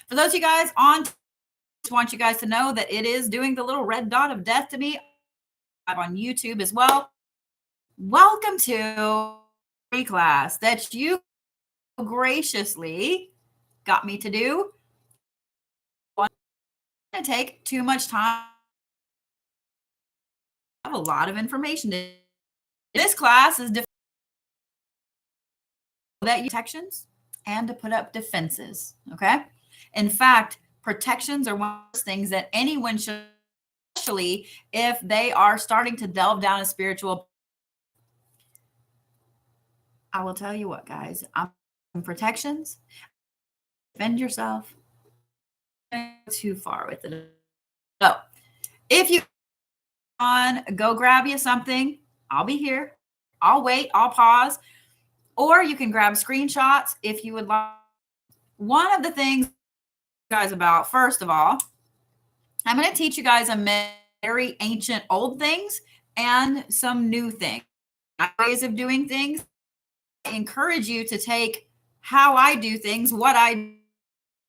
For those of you guys on, just want you guys to know that it is doing the little red dot of death to me. I'm on YouTube as well. Welcome to free class that you graciously got me to do. It's going to take too much time. I have a lot of information. This class is that protections and to put up defenses. Okay. In fact, protections are one of those things that anyone should, especially if they are starting to delve down a spiritual. I will tell you what, guys, I'm protections. Defend yourself. Too far with it. So if you go grab you something, I'll be here. I'll wait. I'll pause. Or you can grab screenshots if you would like. One of the things, guys, about, first of all, I'm going to teach you guys a very ancient old things and some new things, ways of doing things. I encourage you to take how I do things, what I do,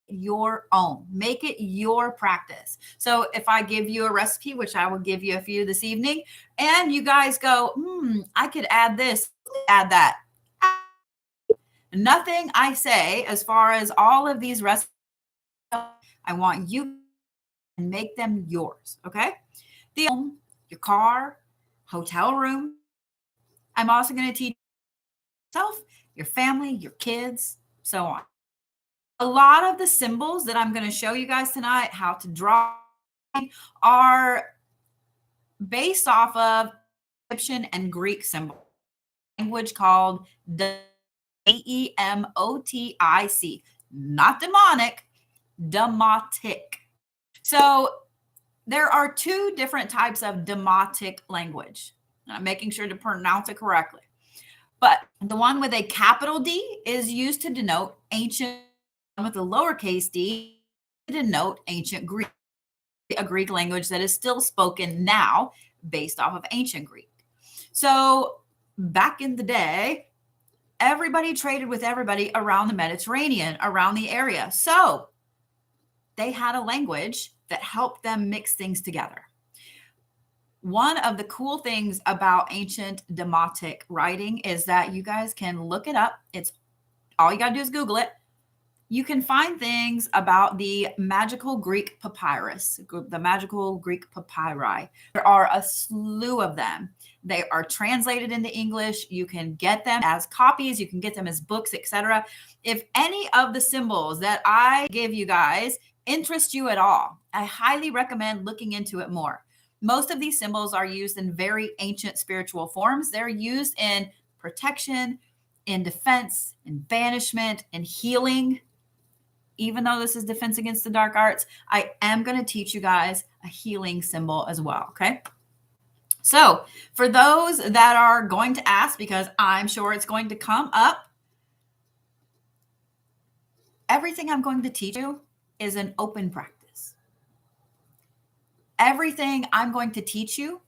your own. Make it your practice. So if I give you a recipe, which I will give you a few this evening, and you guys go, I could add this, add that. Nothing I say as far as all of these recipes, I want you to make them yours, okay? The home, your car, hotel room. I'm also going to teach yourself, your family, your kids, so on. A lot of the symbols that I'm going to show you guys tonight, how to draw, are based off of Egyptian and Greek symbol language called Demotic, not demonic, demotic. So there are two different types of demotic language. I'm making sure to pronounce it correctly. But the one with a capital D is used to denote ancient, with a lowercase d to denote ancient Greek, a Greek language that is still spoken now based off of ancient Greek. So back in the day, everybody traded with everybody around the Mediterranean, around the area. So they had a language that helped them mix things together. One of the cool things about ancient demotic writing is that you guys can look it up. It's all you got to do is Google it. You can find things about the magical Greek papyrus, the magical Greek papyri. There are a slew of them. They are translated into English. You can get them as copies. You can get them as books, etc. If any of the symbols that I give you guys interest you at all, I highly recommend looking into it more. Most of these symbols are used in very ancient spiritual forms. They're used in protection, in defense, in banishment, in healing. Even though this is defense against the dark arts, I am going to teach you guys a healing symbol as well, okay? So for those that are going to ask, because I'm sure it's going to come up, everything I'm going to teach you is an open practice. Everything I'm going to teach you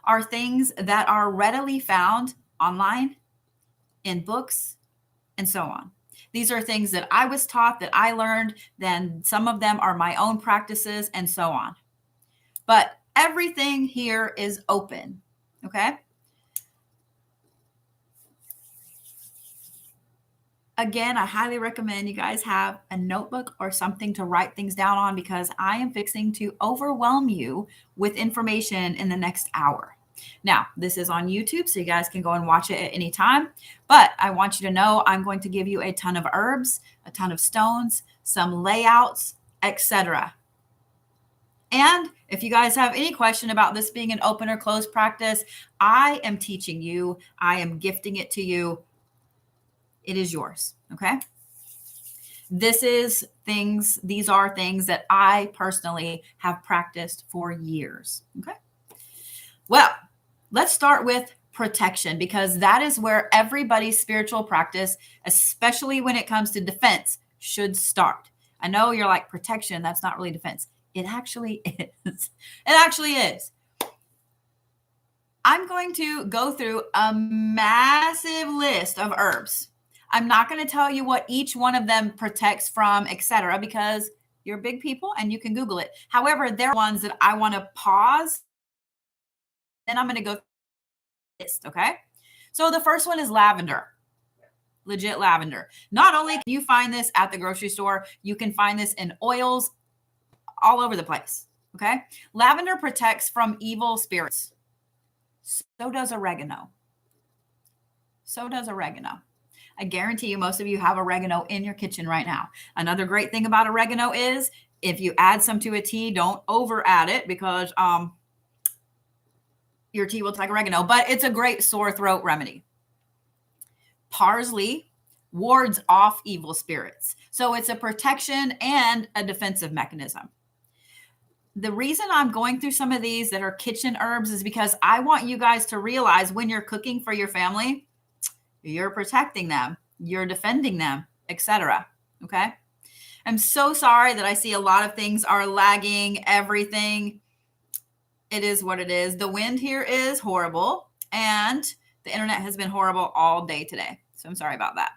are things that are readily found online, in books, and so on. These are things that I was taught, that I learned, then some of them are my own practices, and so on. But everything here is open, okay? Again, I highly recommend you guys have a notebook or something to write things down on, because I am fixing to overwhelm you with information in the next hour. Now, this is on YouTube, so you guys can go and watch it at any time. But I want you to know I'm going to give you a ton of herbs, a ton of stones, some layouts, etc. And if you guys have any question about this being an open or closed practice, I am teaching you. I am gifting it to you. It is yours, okay? These are things that I personally have practiced for years, okay? Well, let's start with protection, because that is where everybody's spiritual practice, especially when it comes to defense, should start. I know you're like, protection, that's not really defense. It actually is. It actually is. I'm going to go through a massive list of herbs. I'm not going to tell you what each one of them protects from, etc., because You're big people and you can Google it. However, there are ones that I want to pause. Then I'm going to go through the list. Okay. So the first one is lavender. Legit lavender. Not only can you find this at the grocery store, you can find this in oils all over the place. Okay. Lavender protects from evil spirits. So does oregano. So does oregano. I guarantee you, most of you have oregano in your kitchen right now. Another great thing about oregano is if you add some to a tea, don't over add it because your tea will taste like oregano, but it's a great sore throat remedy. Parsley wards off evil spirits. So it's a protection and a defensive mechanism. The reason I'm going through some of these that are kitchen herbs is because I want you guys to realize when you're cooking for your family, you're protecting them, you're defending them, etc. Okay. I'm so sorry that I see a lot of things are lagging, everything. It is what it is. The wind here is horrible and the internet has been horrible all day today. So I'm sorry about that.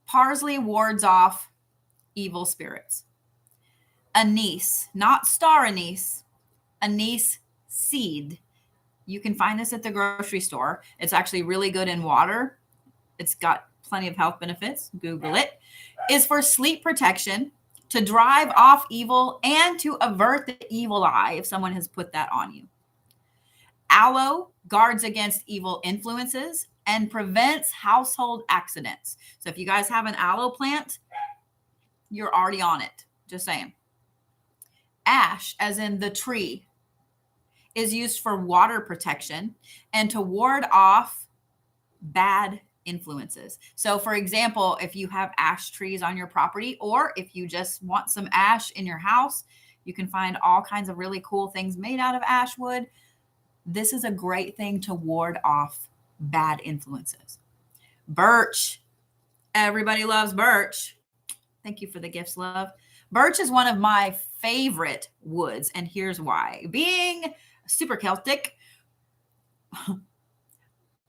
Parsley wards off evil spirits. Anise, not star anise, anise seed. You can find this at the grocery store. It's actually really good in water. It's got plenty of health benefits. Google it. Is for sleep protection, to drive off evil, and to avert the evil eye if someone has put that on you. Aloe guards against evil influences and prevents household accidents. So if you guys have an aloe plant, you're already on it. Just saying. Ash, as in the tree, is used for water protection and to ward off bad influences. So for example, if you have ash trees on your property, or if you just want some ash in your house, you can find all kinds of really cool things made out of ash wood. This is a great thing to ward off bad influences. Birch. Everybody loves birch. Thank you for the gifts, love. Birch is one of my favorite woods, and here's why. Being super Celtic,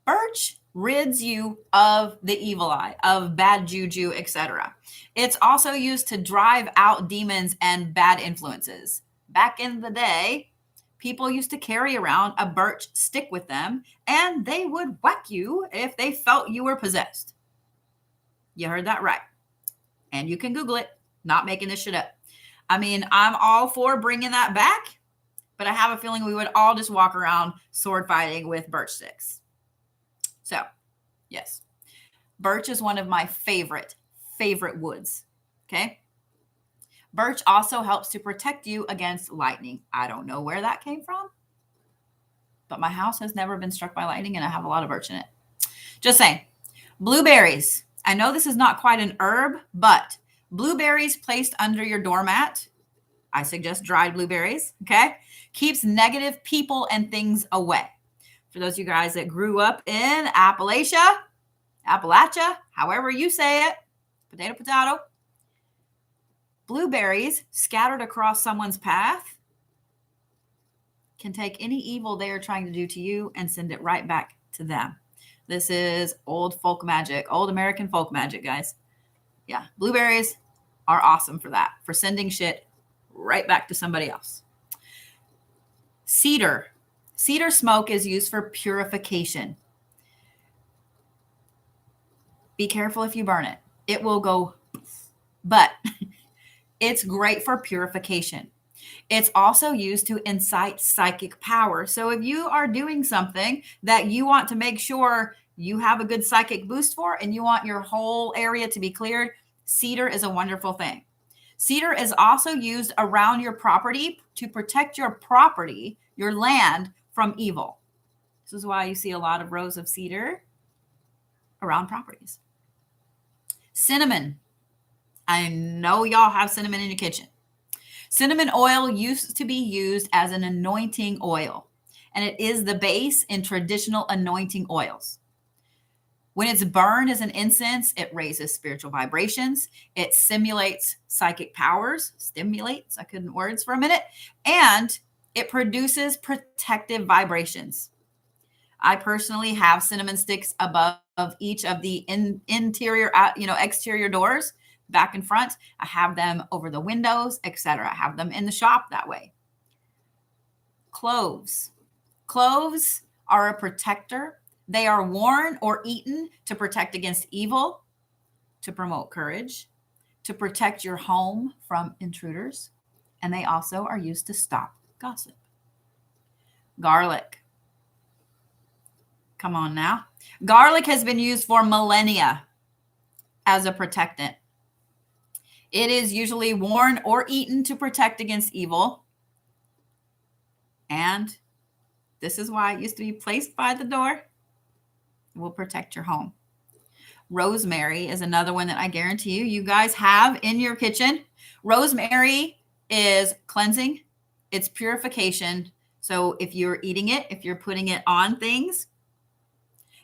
birch rids you of the evil eye, of bad juju, etc. It's also used to drive out demons and bad influences. Back in the day, people used to carry around a birch stick with them, and they would whack you if they felt you were possessed. You heard that right. And you can Google it. Not making this shit up. I mean, I'm all for bringing that back, but I have a feeling we would all just walk around sword fighting with birch sticks. So, yes, birch is one of my favorite woods. Okay. Birch also helps to protect you against lightning. I don't know where that came from, but my house has never been struck by lightning and I have a lot of birch in it. Just saying. Blueberries. I know this is not quite an herb, but blueberries placed under your doormat, I suggest dried blueberries, okay, keeps negative people and things away. For those of you guys that grew up in Appalachia, however you say it, potato, blueberries scattered across someone's path can take any evil they are trying to do to you and send it right back to them. This is old folk magic, old American folk magic, guys. Yeah, blueberries are awesome for that, for sending shit right back to somebody else. Cedar. Cedar smoke is used for purification. Be careful if you burn it. It will go, but it's great for purification. It's also used to incite psychic power. So if you are doing something that you want to make sure you have a good psychic boost for and you want your whole area to be cleared, cedar is a wonderful thing. Cedar is also used around your property to protect your property, your land, from evil. This is why you see a lot of rows of cedar around properties. Cinnamon. I know y'all have cinnamon in your kitchen. Cinnamon oil used to be used as an anointing oil, and it is the base in traditional anointing oils. When it's burned as an incense, it raises spiritual vibrations. It simulates psychic powers, I couldn't words for a minute, and it produces protective vibrations. I personally have cinnamon sticks above each of the interior, exterior doors. back and front. I have them over the windows, etc. I have them in the shop that way. Cloves. Cloves are a protector. They are worn or eaten to protect against evil, to promote courage, to protect your home from intruders, and they also are used to stop gossip. Garlic. Come on now. Garlic has been used for millennia as a protectant. It is usually worn or eaten to protect against evil. And this is why it used to be placed by the door. It will protect your home. Rosemary is another one that I guarantee you guys have in your kitchen. Rosemary is cleansing. It's purification. So if you're eating it, if you're putting it on things,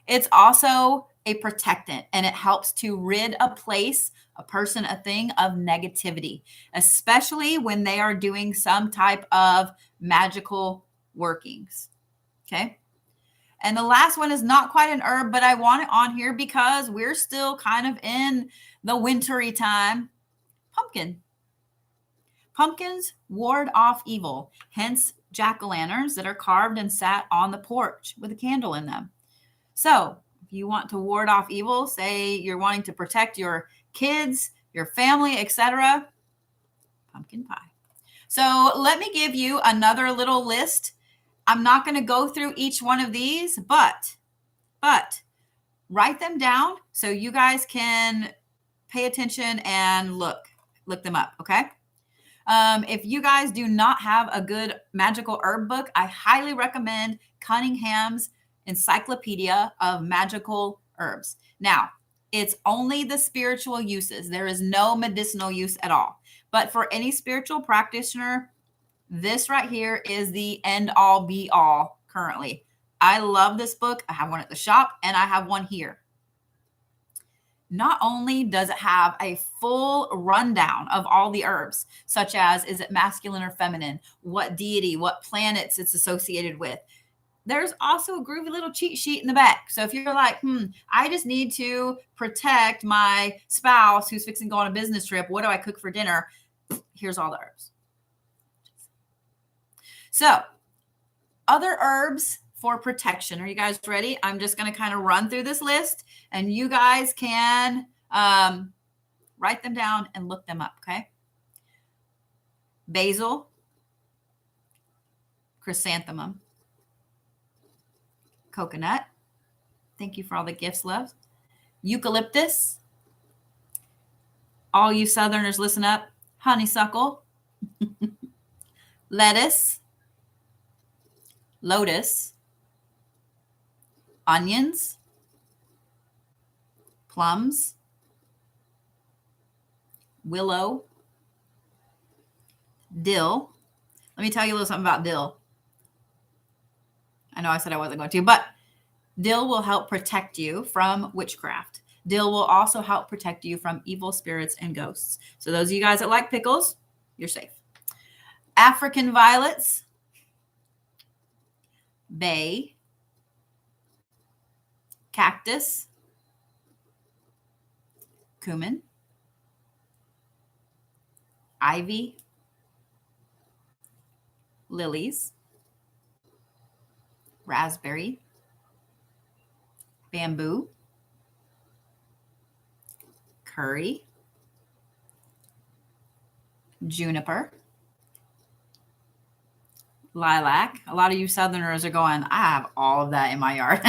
it's also a protectant, and it helps to rid a place, a person, a thing of negativity, especially when they are doing some type of magical workings. Okay. And the last one is not quite an herb, but I want it on here because we're still kind of in the wintry time. Pumpkin. Pumpkins ward off evil, hence jack-o'-lanterns that are carved and sat on the porch with a candle in them. So if you want to ward off evil, say you're wanting to protect your kids, your family, etc., pumpkin pie. So let me give you another little list. I'm not going to go through each one of these, but write them down so you guys can pay attention and look them up, okay? If you guys do not have a good magical herb book, I highly recommend Cunningham's Encyclopedia of Magical Herbs. Now, it's only the spiritual uses. There is no medicinal use at all. But for any spiritual practitioner, this right here is the end all be all currently. I love this book. I have one at the shop and I have one here. Not only does it have a full rundown of all the herbs, such as is it masculine or feminine, what deity, what planets it's associated with. There's also a groovy little cheat sheet in the back. So if you're like, I just need to protect my spouse who's fixing to go on a business trip, what do I cook for dinner? Here's all the herbs. So other herbs for protection. Are you guys ready? I'm just going to kind of run through this list and you guys can write them down and look them up, okay? Basil, chrysanthemum, coconut. Thank you for all the gifts, love. Eucalyptus. All you Southerners, listen up. Honeysuckle. Lettuce. Lotus. Onions. Plums. Willow. Dill. Let me tell you a little something about dill. I know I said I wasn't going to, but dill will help protect you from witchcraft. Dill will also help protect you from evil spirits and ghosts. So those of you guys that like pickles, you're safe. African violets, bay, cactus, cumin, ivy, lilies, raspberry, bamboo, curry, juniper, lilac. A lot of you Southerners are going, I have all of that in my yard.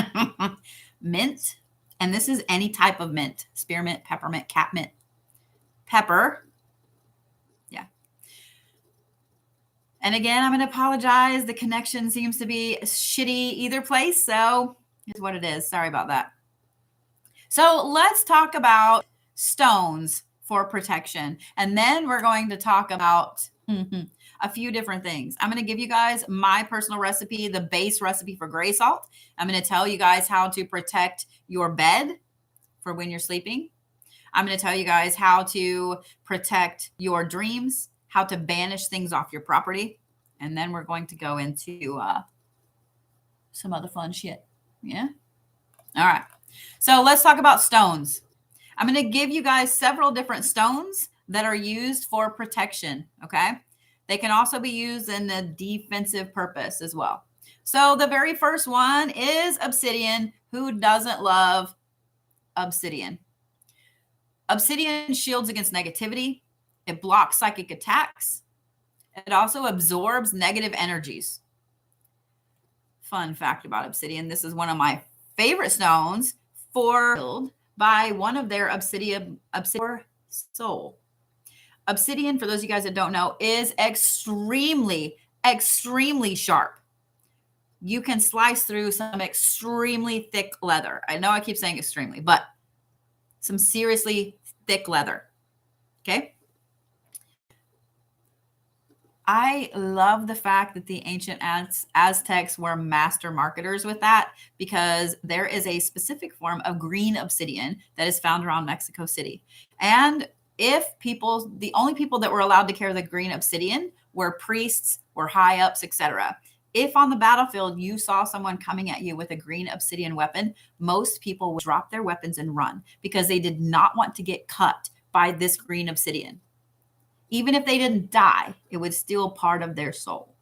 Mint, and this is any type of mint, spearmint, peppermint, catmint, pepper. Yeah. And again, I'm going to apologize. The connection seems to be shitty either place. So here's what it is. Sorry about that. So let's talk about stones for protection. And then we're going to talk about a few different things. I'm going to give you guys my personal recipe, the base recipe for gray salt. I'm going to tell you guys how to protect your bed for when you're sleeping. I'm going to tell you guys how to protect your dreams, how to banish things off your property. And then we're going to go into some other fun shit. Yeah. All right. So let's talk about stones. I'm going to give you guys several different stones that are used for protection, okay? They can also be used in a defensive purpose as well. So the very first one is obsidian. Who doesn't love obsidian? Obsidian shields against negativity. It blocks psychic attacks. It also absorbs negative energies. Fun fact about obsidian, this is one of my favorite stones for by one of their obsidian soul. Obsidian, for those of you guys that don't know, is extremely sharp. You can slice through some extremely thick leather. I know I keep saying extremely, but some seriously thick leather. Okay. I love the fact that the ancient Aztecs were master marketers with that, because there is a specific form of green obsidian that is found around Mexico City. And the only people that were allowed to carry the green obsidian were priests, were high ups, etc. If on the battlefield you saw someone coming at you with a green obsidian weapon, most people would drop their weapons and run, because they did not want to get cut by this green obsidian. Even if they didn't die, it was still part of their soul.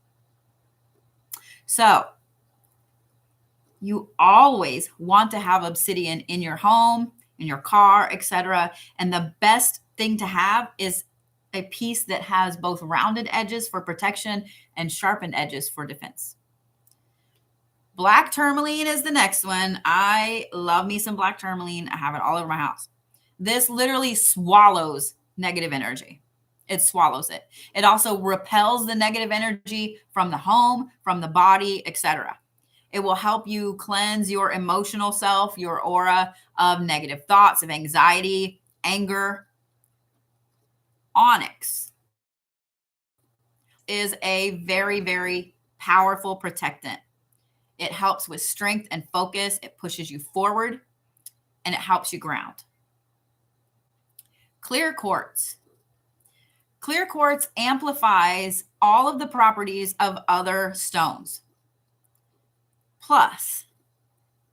So you always want to have obsidian in your home, in your car, etc. And the best thing to have is a piece that has both rounded edges for protection and sharpened edges for defense. Black tourmaline is the next one. I love me some black tourmaline. I have it all over my house. This literally swallows negative energy. It swallows it. It also repels the negative energy from the home, from the body, etc. It will help you cleanse your emotional self, your aura of negative thoughts, of anxiety, anger. Onyx is a very, very powerful protectant. It helps with strength and focus. It pushes you forward, and it helps you ground. Clear quartz. Clear quartz amplifies all of the properties of other stones. Plus,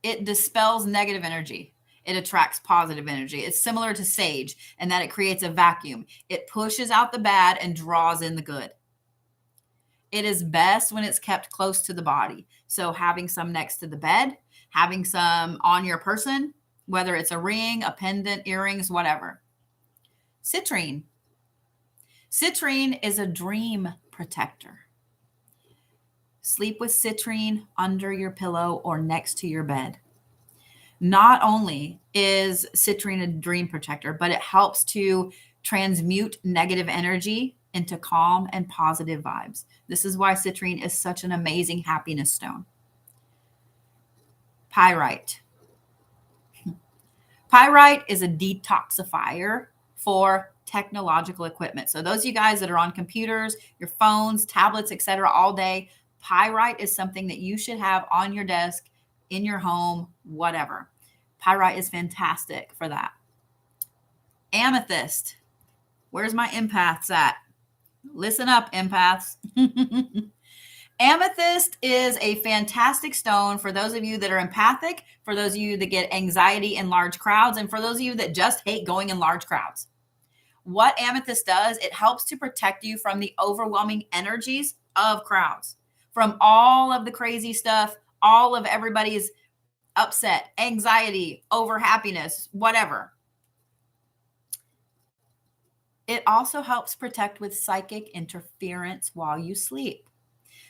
it dispels negative energy. It attracts positive energy. It's similar to sage in that it creates a vacuum. It pushes out the bad and draws in the good. It is best when it's kept close to the body. So having some next to the bed, having some on your person, whether it's a ring, a pendant, earrings, whatever. Citrine. Citrine is a dream protector. Sleep with citrine under your pillow or next to your bed. Not only is citrine a dream protector, but it helps to transmute negative energy into calm and positive vibes. This is why citrine is such an amazing happiness stone. Pyrite. Pyrite is a detoxifier for technological equipment. So those of you guys that are on computers, your phones, tablets, etc. all day, pyrite is something that you should have on your desk, in your home, whatever. Pyrite is fantastic for that. Amethyst. Where's my empaths at? Listen up, empaths. Amethyst is a fantastic stone for those of you that are empathic, for those of you that get anxiety in large crowds, and for those of you that just hate going in large crowds. What amethyst does, it helps to protect you from the overwhelming energies of crowds, from all of the crazy stuff, all of everybody's upset, anxiety, over happiness, whatever. It also helps protect with psychic interference while you sleep.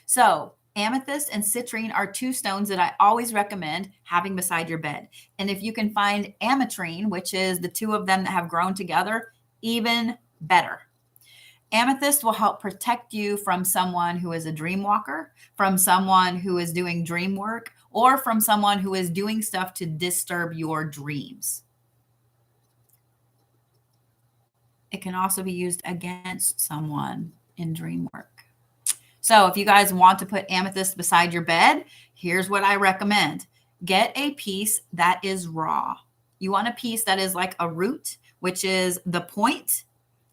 So amethyst and citrine are two stones that I always recommend having beside your bed. And if you can find ametrine, which is the two of them that have grown together, even better. Amethyst will help protect you from someone who is a dream walker, from someone who is doing dream work, or from someone who is doing stuff to disturb your dreams. It can also be used against someone in dream work. So if you guys want to put amethyst beside your bed, here's what I recommend. Get a piece that is raw. You want a piece that is like a root, which is the point,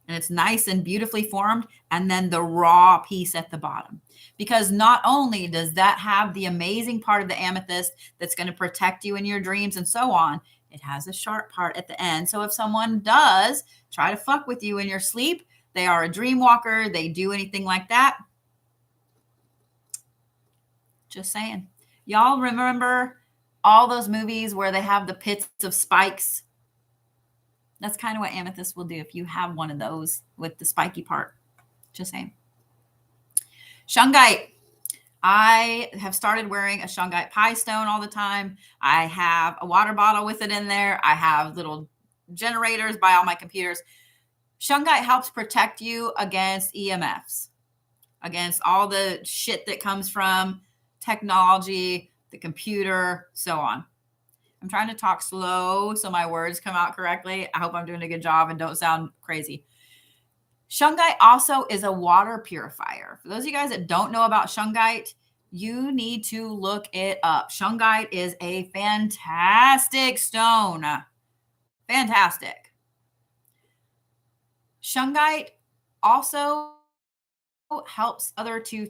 and it's nice and beautifully formed, and then the raw piece at the bottom. Because not only does that have the amazing part of the amethyst that's going to protect you in your dreams and so on, It has a sharp part at the end. So if someone does try to fuck with you in your sleep, they are a dream walker, they do anything like that. Just saying. Y'all remember all those movies where they have the pits of spikes? That's kind of what amethyst will do if you have one of those with the spiky part. Just saying. Shungite. I have started wearing a shungite pie stone all the time. I have a water bottle with it in there. I have little generators by all my computers. Shungite helps protect you against EMFs, against all the shit that comes from technology, the computer, so on. I'm trying to talk slow so my words come out correctly. I hope I'm doing a good job and don't sound crazy. Shungite also is a water purifier. For those of you guys that don't know about shungite, you need to look it up. Shungite is a fantastic stone. Fantastic. Shungite also helps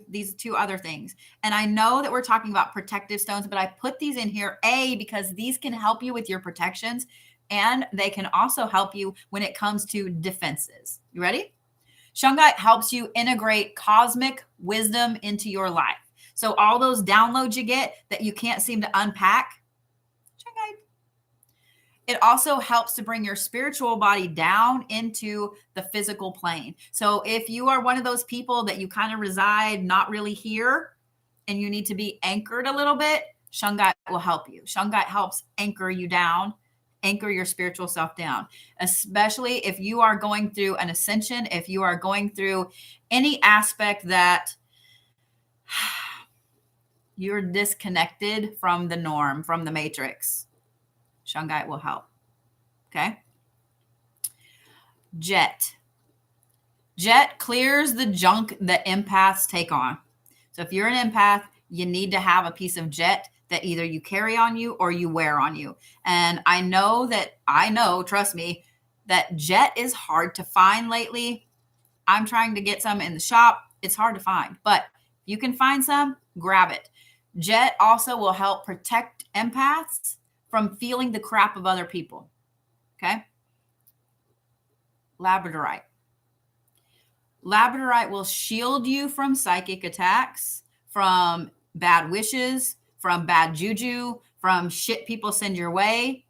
these two other things. And I know that we're talking about protective stones, but I put these in here, because these can help you with your protections, and they can also help you when it comes to defenses. You ready? Shungite helps you integrate cosmic wisdom into your life. So all those downloads you get that you can't seem to unpack, shungite. It also helps to bring your spiritual body down into the physical plane. So if you are one of those people that you kind of reside not really here and you need to be anchored a little bit, shungite will help you. Shungite helps anchor you down, anchor your spiritual self down, especially if you are going through an ascension, if you are going through any aspect that you're disconnected from the norm, from the matrix. Shungite will help. Okay. Jet. Jet clears the junk that empaths take on. So if you're an empath, you need to have a piece of jet that either you carry on you or you wear on you. And I know, trust me, that jet is hard to find lately. I'm trying to get some in the shop. It's hard to find, but if you can find some, grab it. Jet also will help protect empaths from feeling the crap of other people. Okay. Labradorite. Labradorite will shield you from psychic attacks, from bad wishes, from bad juju, from shit people send your way.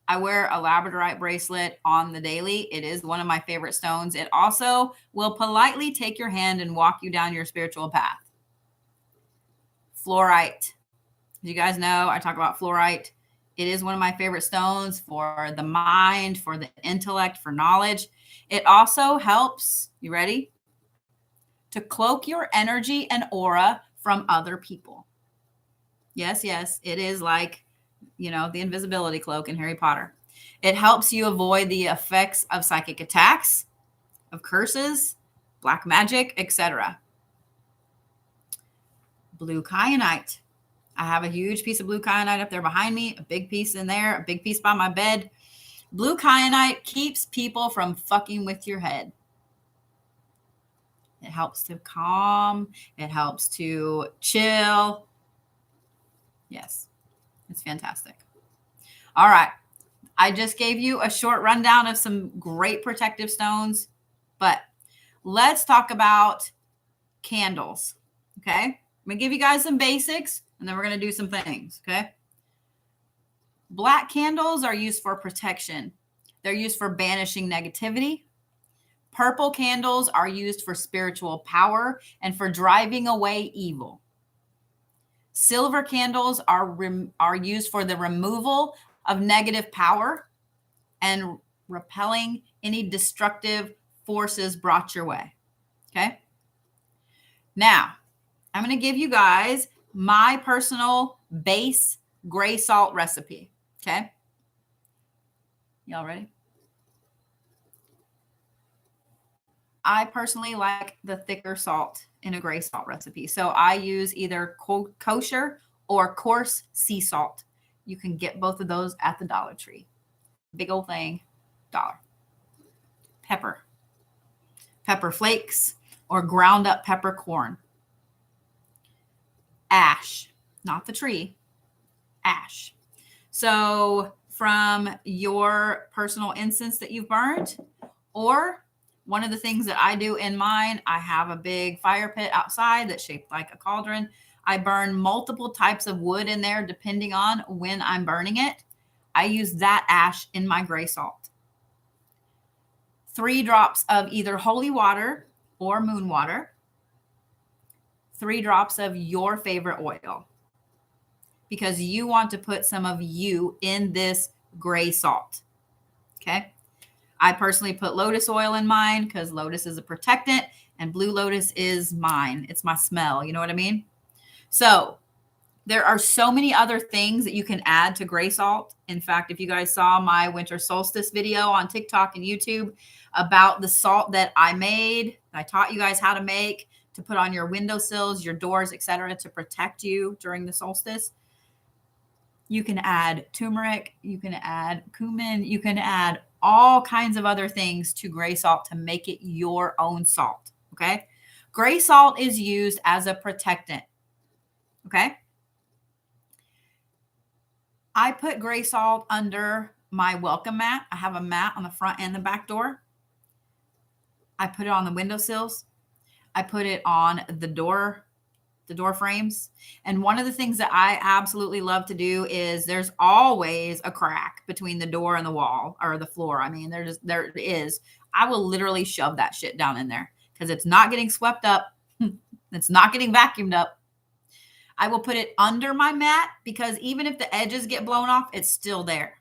I wear a labradorite bracelet on the daily. It is one of my favorite stones. It also will politely take your hand and walk you down your spiritual path. Fluorite. You guys know I talk about fluorite. It is one of my favorite stones for the mind, for the intellect, for knowledge. It also helps, you ready? To cloak your energy and aura from other people. Yes, it is like, the invisibility cloak in Harry Potter. It helps you avoid the effects of psychic attacks, of curses, black magic, etc. Blue kyanite. I have a huge piece of blue kyanite up there behind me, a big piece in there, a big piece by my bed. Blue kyanite keeps people from fucking with your head. It helps to calm. It helps to chill. Yes, it's fantastic. All right. I just gave you a short rundown of some great protective stones, but let's talk about candles. Okay. I'm going to give you guys some basics and then we're going to do some things. Okay. Black candles are used for protection. They're used for banishing negativity. Purple candles are used for spiritual power and for driving away evil. Silver candles are used for the removal of negative power and repelling any destructive forces brought your way. Okay. Now, I'm going to give you guys my personal base gray salt recipe. Okay. Y'all ready? I personally like the thicker salt in a gray salt recipe. So I use either kosher or coarse sea salt. You can get both of those at the Dollar Tree. Big old thing, $1. Pepper flakes or ground up peppercorn. Ash, not the tree, ash. So from your personal incense that you've burned. Or one of the things that I do in mine, I have a big fire pit outside that's shaped like a cauldron. I burn multiple types of wood in there depending on when I'm burning it. I use that ash in my gray salt. 3 drops of either holy water or moon water. 3 drops of your favorite oil, because you want to put some of you in this gray salt. Okay. I personally put lotus oil in mine because lotus is a protectant and blue lotus is mine. It's my smell. You know what I mean? So there are so many other things that you can add to gray salt. In fact, if you guys saw my winter solstice video on TikTok and YouTube about the salt that I made, I taught you guys how to make to put on your windowsills, your doors, etc., to protect you during the solstice. You can add turmeric, you can add cumin, you can add all kinds of other things to gray salt to make it your own salt. Okay. Gray salt is used as a protectant. Okay. I put gray salt under my welcome mat. I have a mat on the front and the back door. I put it on the windowsills. I put it on the door frames. And one of the things that I absolutely love to do is there's always a crack between the door and the wall or the floor. I mean, there is. I will literally shove that shit down in there because it's not getting swept up. It's not getting vacuumed up. I will put it under my mat because even if the edges get blown off, it's still there.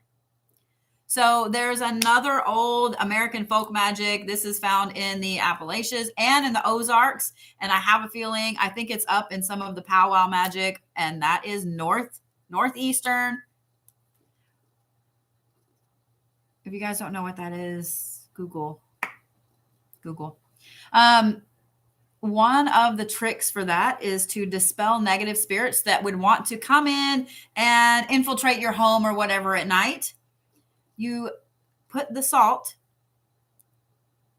So there's another old American folk magic. This is found in the Appalachians and in the Ozarks. And I have a feeling, I think it's up in some of the powwow magic, and that is northeastern. If you guys don't know what that is, Google. One of the tricks for that is to dispel negative spirits that would want to come in and infiltrate your home or whatever at night. You put the salt,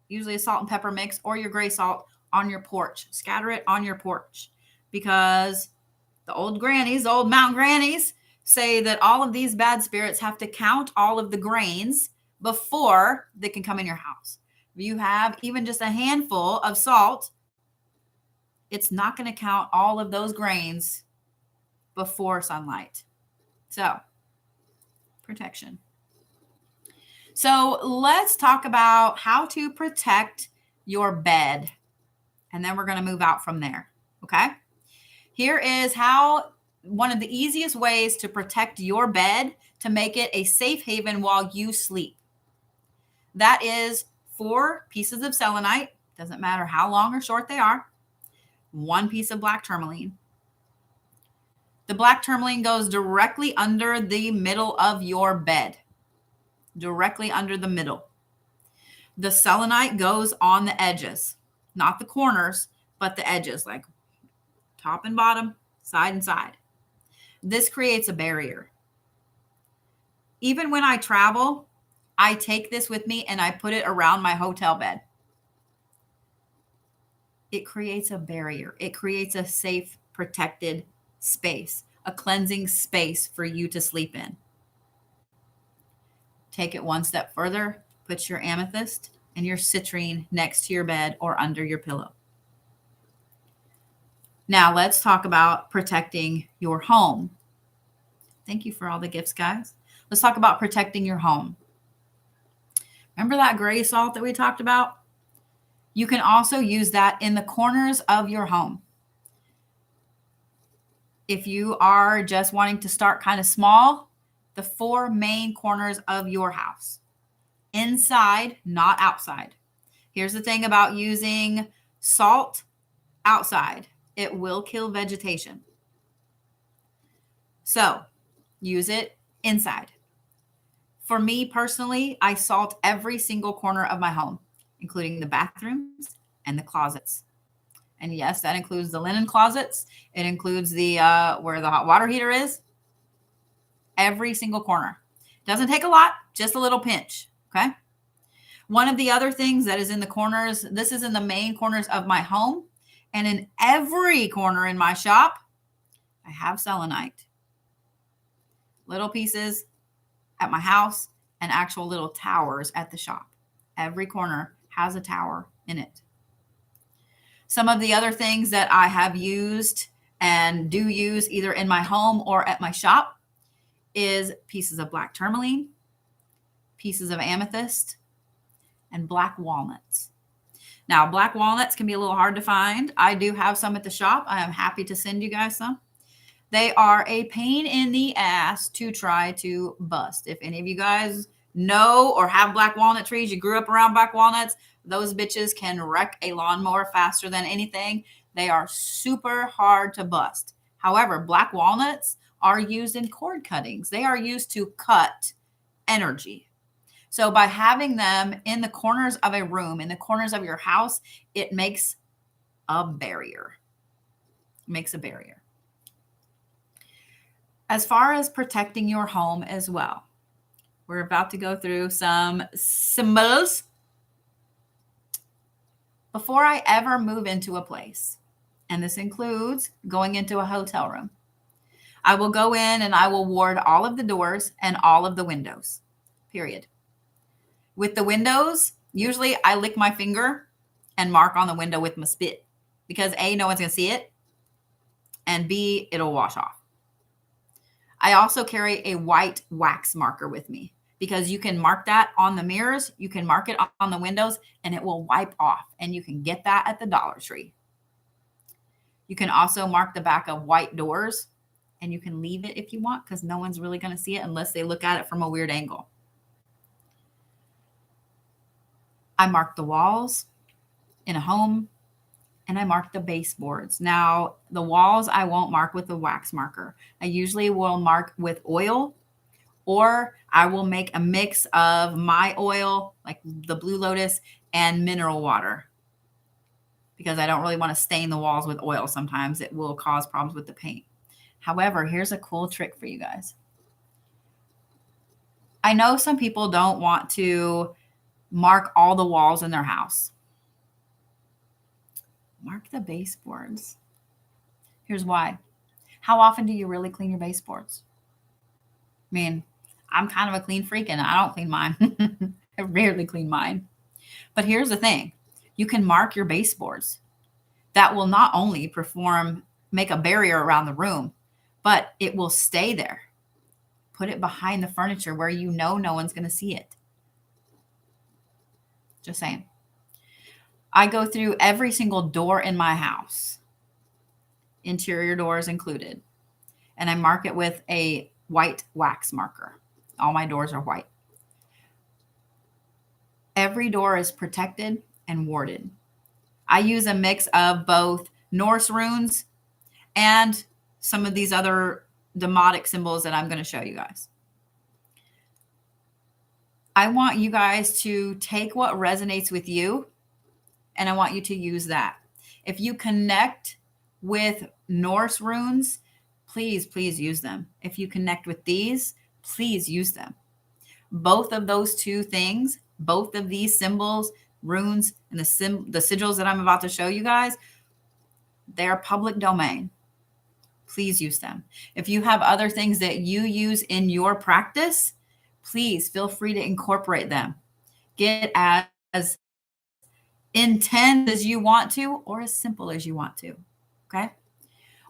usually a salt and pepper mix or your gray salt, on your porch. Scatter it on your porch because the old mountain grannies say that all of these bad spirits have to count all of the grains before they can come in your house. If you have even just a handful of salt, it's not going to count all of those grains before sunlight. So, protection. So let's talk about how to protect your bed. And then we're going to move out from there. Okay. Here is how one of the easiest ways to protect your bed to make it a safe haven while you sleep. That is 4 pieces of selenite. Doesn't matter how long or short they are. 1 piece of black tourmaline. The black tourmaline goes directly under the middle of your bed. Directly under the middle. The selenite goes on the edges, not the corners, but the edges, like top and bottom, side and side. This creates a barrier. Even when I travel, I take this with me and I put it around my hotel bed. It creates a barrier. It creates a safe, protected space, a cleansing space for you to sleep in. Take it one step further, put your amethyst and your citrine next to your bed or under your pillow. Now let's talk about protecting your home. Thank you for all the gifts, guys. Let's talk about protecting your home. Remember that gray salt that we talked about? You can also use that in the corners of your home. If you are just wanting to start kind of small, the 4 main corners of your house. Inside, not outside. Here's the thing about using salt outside. It will kill vegetation. So, use it inside. For me personally, I salt every single corner of my home, including the bathrooms and the closets. And yes, that includes the linen closets. It includes the where the hot water heater is. Every single corner. Doesn't take a lot, just a little pinch. Okay. One of the other things that is in the corners, this is in the main corners of my home. And in every corner in my shop, I have selenite. Little pieces, at my house and actual little towers at the shop. Every corner has a tower in it. Some of the other things that I have used and do use either in my home or at my shop is pieces of black tourmaline, pieces of amethyst, and black walnuts. Now, black walnuts can be a little hard to find. I do have some at the shop. I am happy to send you guys some. They are a pain in the ass to try to bust. If any of you guys know or have black walnut trees, you grew up around black walnuts, those bitches can wreck a lawnmower faster than anything. They are super hard to bust. However, black walnuts are used in cord cuttings. They are used to cut energy. So by having them in the corners of a room, in the corners of your house, it makes a barrier. It makes a barrier. As far as protecting your home as well, we're about to go through some symbols. Before I ever move into a place, and this includes going into a hotel room, I will go in and I will ward all of the doors and all of the windows, period. With the windows, usually I lick my finger and mark on the window with my spit because A, no one's going to see it, and B, it'll wash off. I also carry a white wax marker with me because you can mark that on the mirrors, you can mark it on the windows, and it will wipe off. And you can get that at the Dollar Tree. You can also mark the back of white doors, and you can leave it if you want because no one's really going to see it unless they look at it from a weird angle. I mark the walls in a home, and I mark the baseboards. Now, the walls I won't mark with a wax marker. I usually will mark with oil, or I will make a mix of my oil, like the Blue Lotus, and mineral water because I don't really want to stain the walls with oil. Sometimes it will cause problems with the paint. However, here's a cool trick for you guys. I know some people don't want to mark all the walls in their house. Mark the baseboards. Here's why. How often do you really clean your baseboards? I mean, I'm kind of a clean freak and I don't clean mine. I rarely clean mine. But here's the thing. You can mark your baseboards. That will not only make a barrier around the room, but it will stay there. Put it behind the furniture where you know no one's going to see it. Just saying. I go through every single door in my house, interior doors included, and I mark it with a white wax marker. All my doors are white. Every door is protected and warded. I use a mix of both Norse runes and some of these other demotic symbols that I'm going to show you guys. I want you guys to take what resonates with you, and I want you to use that. If you connect with Norse runes, please, please use them. If you connect with these, please use them. Both of those two things, both of these symbols, runes, and the sigils that I'm about to show you guys, they're public domain. Please use them. If you have other things that you use in your practice, please feel free to incorporate them. Get as intense as you want to or as simple as you want to. Okay.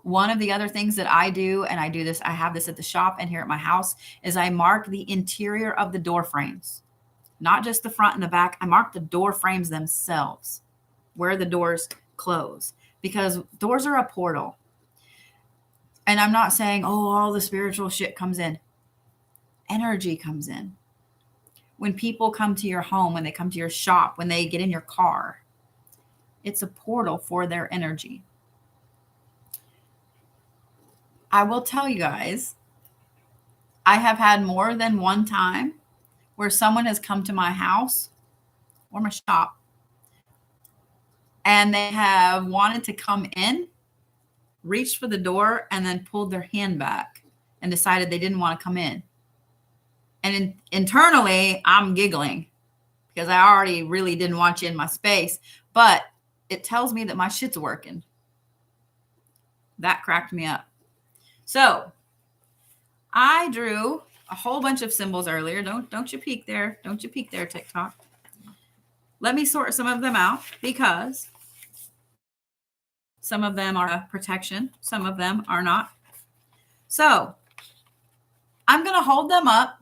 One of the other things that I do, and I do this, I have this at the shop and here at my house, is I mark the interior of the door frames, not just the front and the back. I mark the door frames themselves, where the doors close, because doors are a portal. And I'm not saying, oh, all the spiritual shit comes in. Energy comes in. When people come to your home, when they come to your shop, when they get in your car, it's a portal for their energy. I will tell you guys, I have had more than one time where someone has come to my house or my shop and they have wanted to come in, reached for the door, and then pulled their hand back and decided they didn't want to come in. And internally, I'm giggling because I already really didn't want you in my space, but it tells me that my shit's working. That cracked me up. So I drew a whole bunch of symbols earlier. Don't you peek there. Don't you peek there, TikTok. Let me sort some of them out because some of them are protection. Some of them are not. So I'm going to hold them up.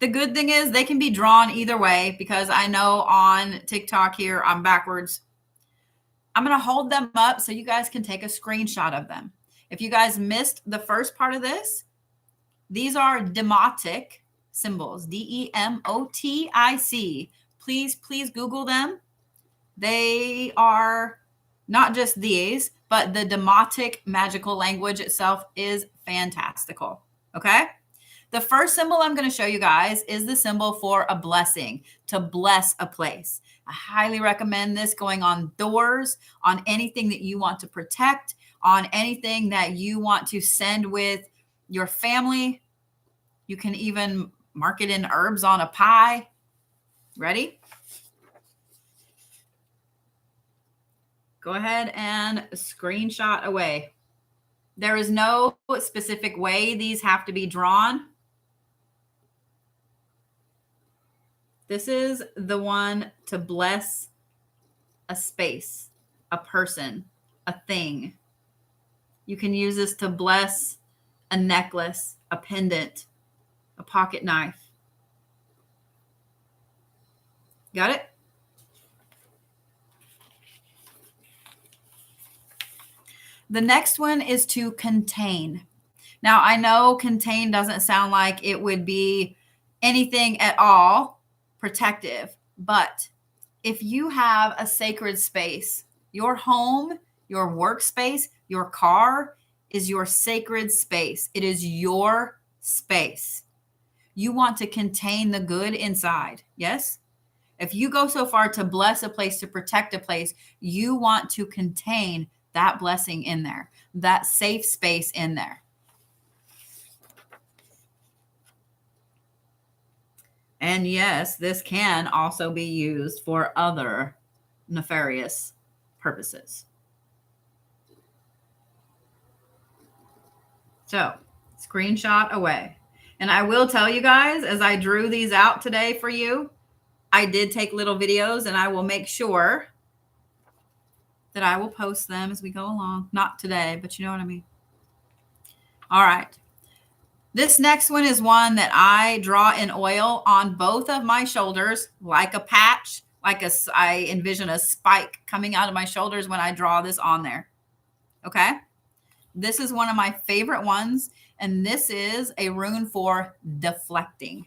The good thing is they can be drawn either way because I know on TikTok here, I'm backwards. I'm going to hold them up so you guys can take a screenshot of them. If you guys missed the first part of this, these are demotic symbols, D-E-M-O-T-I-C. Please Google them. They are not just these, but the demotic magical language itself is fantastical. Okay? The first symbol I'm going to show you guys is the symbol for a blessing, to bless a place. I highly recommend this going on doors, on anything that you want to protect, on anything that you want to send with your family. You can even mark it in herbs on a pie. Ready? Go ahead and screenshot away. There is no specific way these have to be drawn. This is the one to bless a space, a person, a thing. You can use this to bless a necklace, a pendant, a pocket knife. Got it? The next one is to contain. Now, I know contain doesn't sound like it would be anything at all protective, but if you have a sacred space, your home, your workspace, your car is your sacred space. It is your space. You want to contain the good inside. Yes? If you go so far to bless a place, to protect a place, you want to contain that blessing in there, that safe space in there. And yes, this can also be used for other nefarious purposes. So, screenshot away. And I will tell you guys, as I drew these out today for you, I did take little videos and I will make sure that I will post them as we go along. Not today, but you know what I mean. All right. This next one is one that I draw in oil on both of my shoulders, like a patch, I envision a spike coming out of my shoulders when I draw this on there. Okay. This is one of my favorite ones. And this is a rune for deflecting.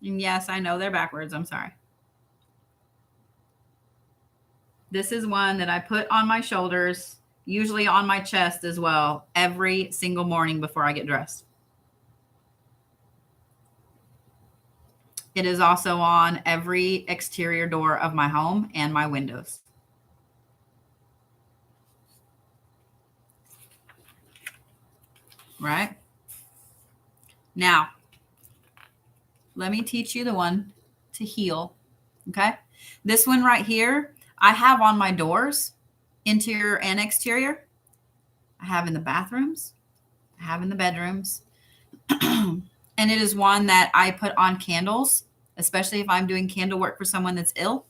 And yes, I know they're backwards. I'm sorry. This is one that I put on my shoulders, usually on my chest as well, every single morning before I get dressed. It is also on every exterior door of my home and my windows. Right? Now, let me teach you the one to heal. Okay? This one right here, I have on my doors, interior and exterior. I have in the bathrooms. I have in the bedrooms. And it is one that I put on candles, especially if I'm doing candle work for someone that's ill.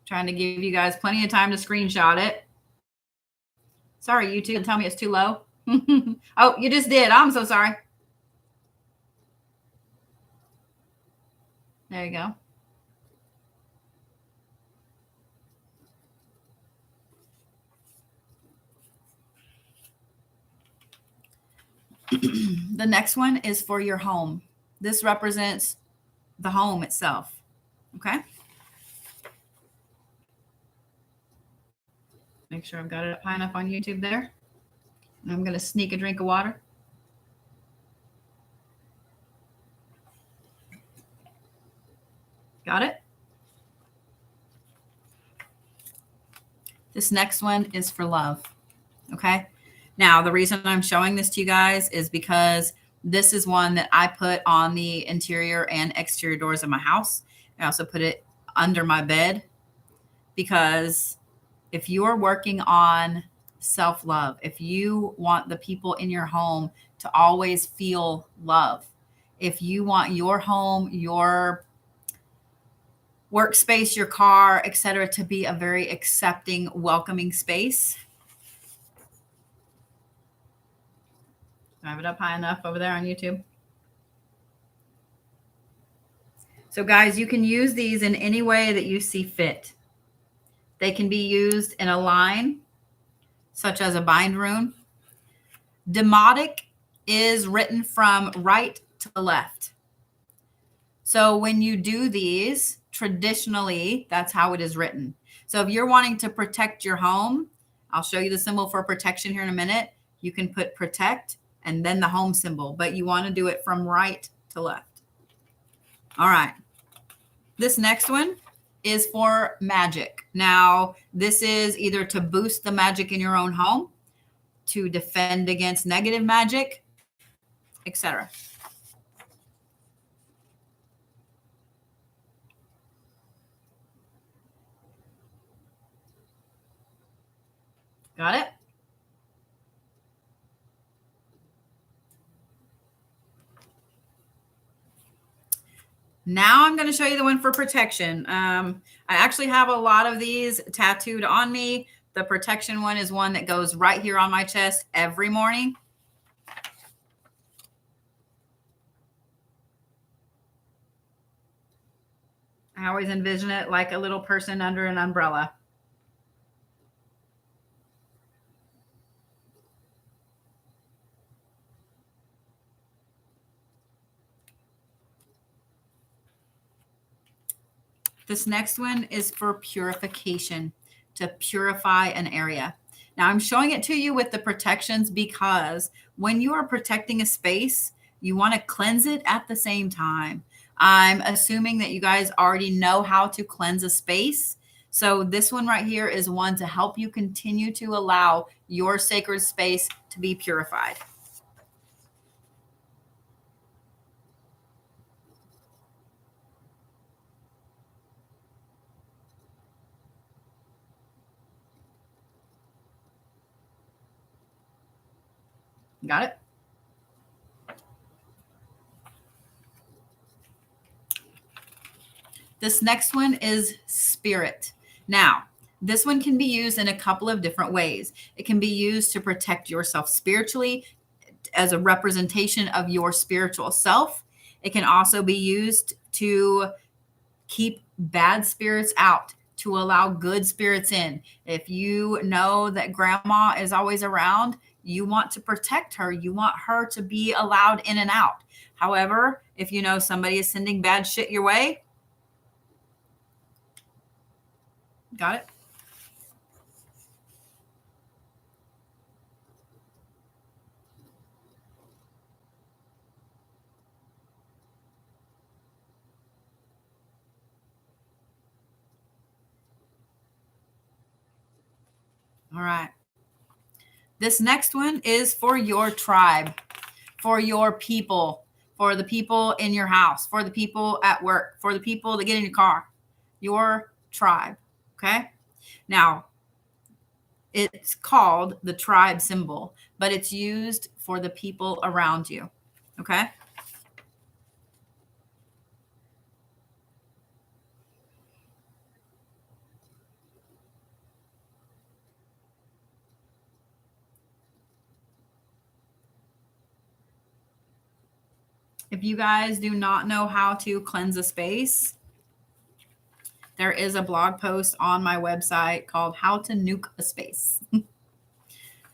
Trying to give you guys plenty of time to screenshot it. Sorry, YouTube, tell me it's too low. Oh, you just did. I'm so sorry. There you go. The next one is for your home. This represents the home itself. Okay. Make sure I've got it high enough on YouTube there. And I'm going to sneak a drink of water. Got it? This next one is for love. Okay. Now, the reason I'm showing this to you guys is because This is one that I put on the interior and exterior doors of my house. I also put it under my bed because if you're working on self-love, if you want the people in your home to always feel love, if you want your home, your workspace, your car, etc., to be a very accepting, welcoming space. Do I have it up high enough over there on YouTube? So guys, you can use these in any way that you see fit. They can be used in a line, such as a bind rune. Demotic is written from right to the left. So when you do these, traditionally, that's how it is written. So if you're wanting to protect your home, I'll show you the symbol for protection here in a minute. You can put protect and then the home symbol, but you want to do it from right to left. All right. This next one is for magic. Now, this is either to boost the magic in your own home, to defend against negative magic, etc. Got it? Now I'm going to show you the one for protection. I actually have a lot of these tattooed on me. The protection one is one that goes right here on my chest every morning. I always envision it like a little person under an umbrella. This next one is for purification, to purify an area. Now I'm showing it to you with the protections because when you are protecting a space, you want to cleanse it at the same time. I'm assuming that you guys already know how to cleanse a space. So this one right here is one to help you continue to allow your sacred space to be purified. Got it? This next one is spirit. Now, this one can be used in a couple of different ways. It can be used to protect yourself spiritually as a representation of your spiritual self. It can also be used to keep bad spirits out, to allow good spirits in. If you know that grandma is always around, you want to protect her. You want her to be allowed in and out. However, if you know somebody is sending bad shit your way, got it? All right. This next one is for your tribe, for your people, for the people in your house, for the people at work, for the people that get in your car, your tribe. Okay. Now, it's called the tribe symbol, but it's used for the people around you. Okay. If you guys do not know how to cleanse a space, there is a blog post on my website called How to Nuke a Space.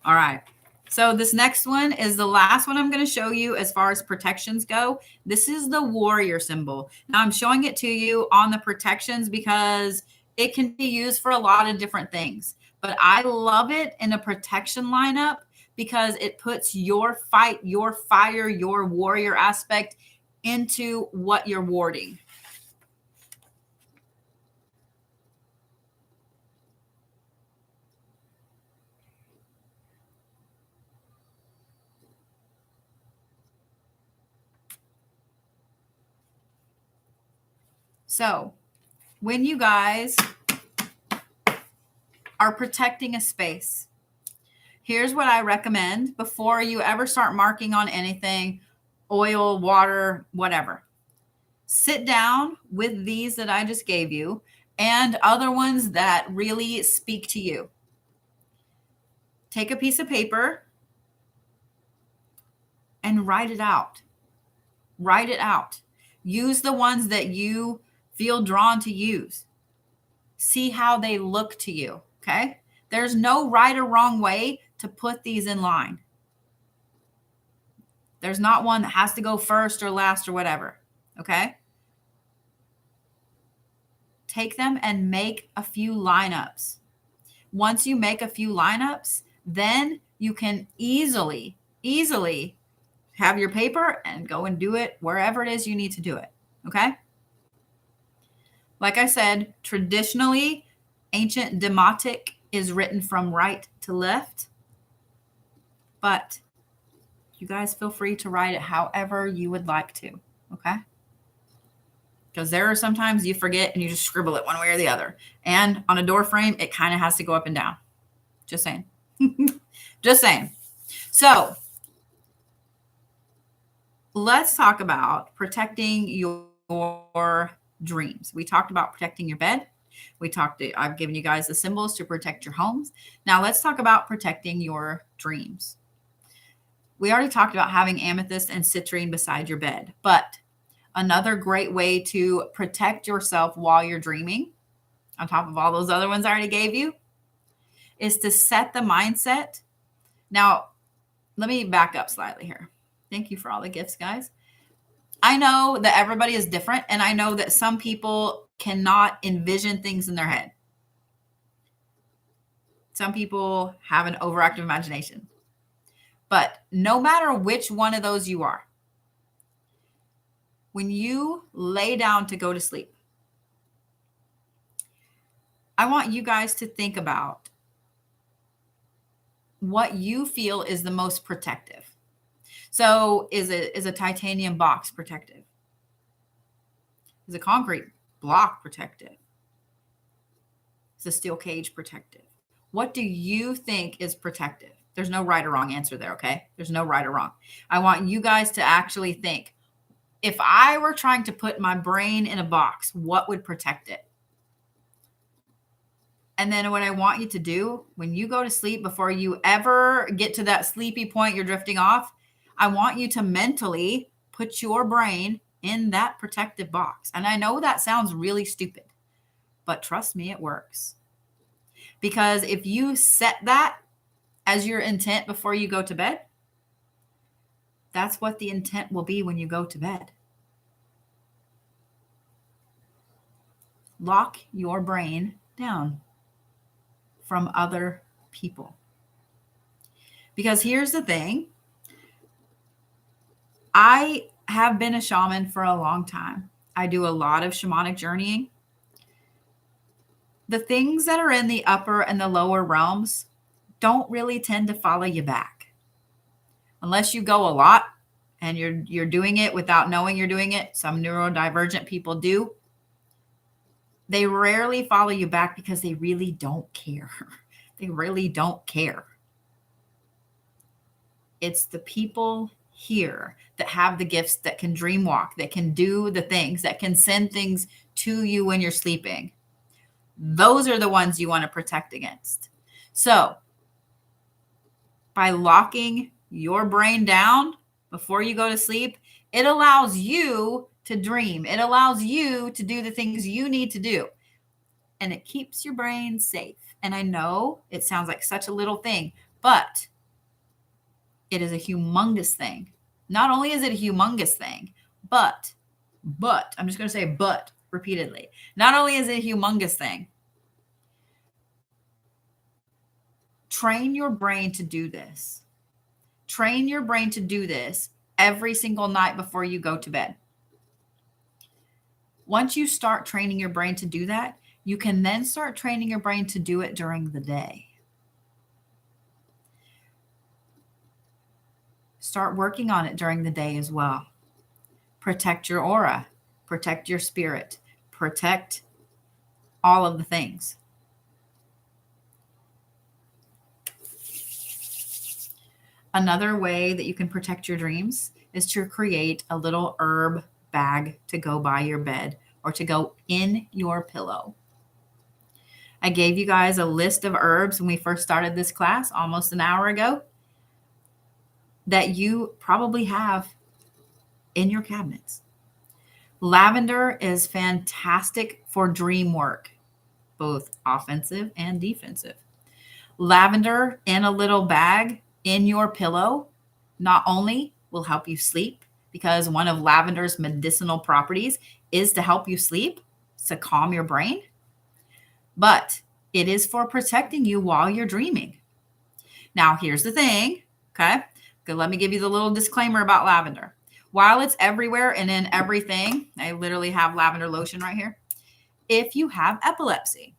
All right. So this next one is the last one I'm going to show you as far as protections go. This is the warrior symbol. Now I'm showing it to you on the protections because it can be used for a lot of different things. But I love it in a protection lineup because it puts your fight, your fire, your warrior aspect into what you're warding. So when you guys are protecting a space, here's what I recommend before you ever start marking on anything, oil, water, whatever. Sit down with these that I just gave you and other ones that really speak to you. Take a piece of paper and write it out. Write it out. Use the ones that you feel drawn to use. See how they look to you, okay? There's no right or wrong way to put these in line. There's not one that has to go first or last or whatever, okay? Take them and make a few lineups. Once you make a few lineups, then you can easily have your paper and go and do it wherever it is you need to do it, okay? Like I said, traditionally, ancient Demotic is written from right to left, but you guys feel free to write it however you would like to, okay? Because there are sometimes you forget and you just scribble it one way or the other. And on a door frame, it kind of has to go up and down. Just saying. Just saying. So let's talk about protecting your dreams. We talked about protecting your bed. I've given you guys the symbols to protect your homes. Now let's talk about protecting your dreams. We already talked about having amethyst and citrine beside your bed, but another great way to protect yourself while you're dreaming, on top of all those other ones I already gave you, is to set the mindset. Now, let me back up slightly here. Thank you for all the gifts, guys. I know that everybody is different, and I know that some people cannot envision things in their head. Some people have an overactive imagination. But no matter which one of those you are, when you lay down to go to sleep, I want you guys to think about what you feel is the most protective. So is a titanium box protective? Is a concrete block protective? Is a steel cage protective? What do you think is protective? There's no right or wrong answer there, okay? There's no right or wrong. I want you guys to actually think, if I were trying to put my brain in a box, what would protect it? And then what I want you to do when you go to sleep, before you ever get to that sleepy point, you're drifting off, I want you to mentally put your brain in that protective box. And I know that sounds really stupid, but trust me, it works. Because if you set that as your intent before you go to bed, that's what the intent will be when you go to bed. Lock your brain down from other people. Because here's the thing. I have been a shaman for a long time. I do a lot of shamanic journeying. The things that are in the upper and the lower realms don't really tend to follow you back. Unless you go a lot and you're doing it without knowing you're doing it. Some neurodivergent people do. They rarely follow you back because they really don't care. They really don't care. It's the people here that have the gifts, that can dream walk, that can do the things, that can send things to you when you're sleeping. Those are the ones you want to protect against. So by locking your brain down before you go to sleep, it allows you to dream. It allows you to do the things you need to do. And it keeps your brain safe. And I know it sounds like such a little thing, but it is a humongous thing. Not only is it a humongous thing, but, I'm just going to say but repeatedly. Not only is it a humongous thing, train your brain to do this. Train your brain to do this every single night before you go to bed. Once you start training your brain to do that, you can then start training your brain to do it during the day. Start working on it during the day as well. Protect your aura, protect your spirit, protect all of the things. Another way that you can protect your dreams is to create a little herb bag to go by your bed or to go in your pillow. I gave you guys a list of herbs when we first started this class almost an hour ago that you probably have in your cabinets. Lavender is fantastic for dream work, both offensive and defensive. Lavender in a little bag in your pillow not only will help you sleep, because one of lavender's medicinal properties is to help you sleep, to calm your brain, but it is for protecting you while you're dreaming. Now, here's the thing, okay? Let me give you the little disclaimer about lavender. While it's everywhere and in everything, I literally have lavender lotion right here. If you have epilepsy,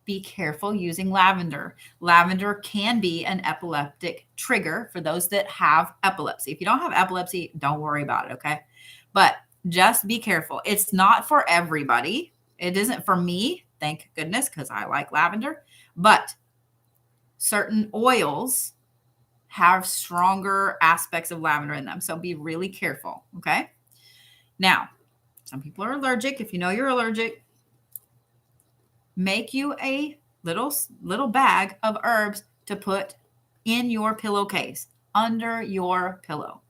be careful using lavender. Lavender can be an epileptic trigger for those that have epilepsy. If you don't have epilepsy, don't worry about it, okay? But just be careful. It's not for everybody. It isn't for me, thank goodness, because I like lavender. But certain oils have stronger aspects of lavender in them. So be really careful, okay? Now, some people are allergic. If you know you're allergic, make you a little bag of herbs to put in your pillowcase, under your pillow.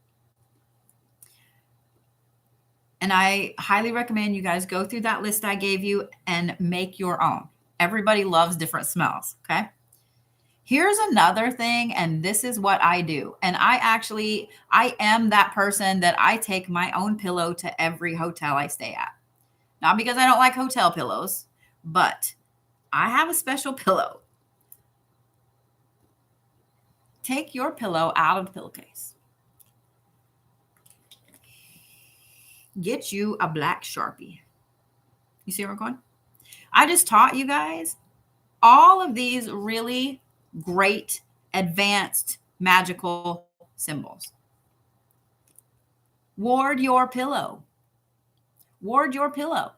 And I highly recommend you guys go through that list I gave you and make your own. Everybody loves different smells, okay? Here's another thing, and this is what I do. And I am that person that I take my own pillow to every hotel I stay at. Not because I don't like hotel pillows, but I have a special pillow. Take your pillow out of the pillowcase. Get you a black Sharpie. You see where I'm going? I just taught you guys all of these really great, advanced, magical symbols. Ward your pillow. Ward your pillow.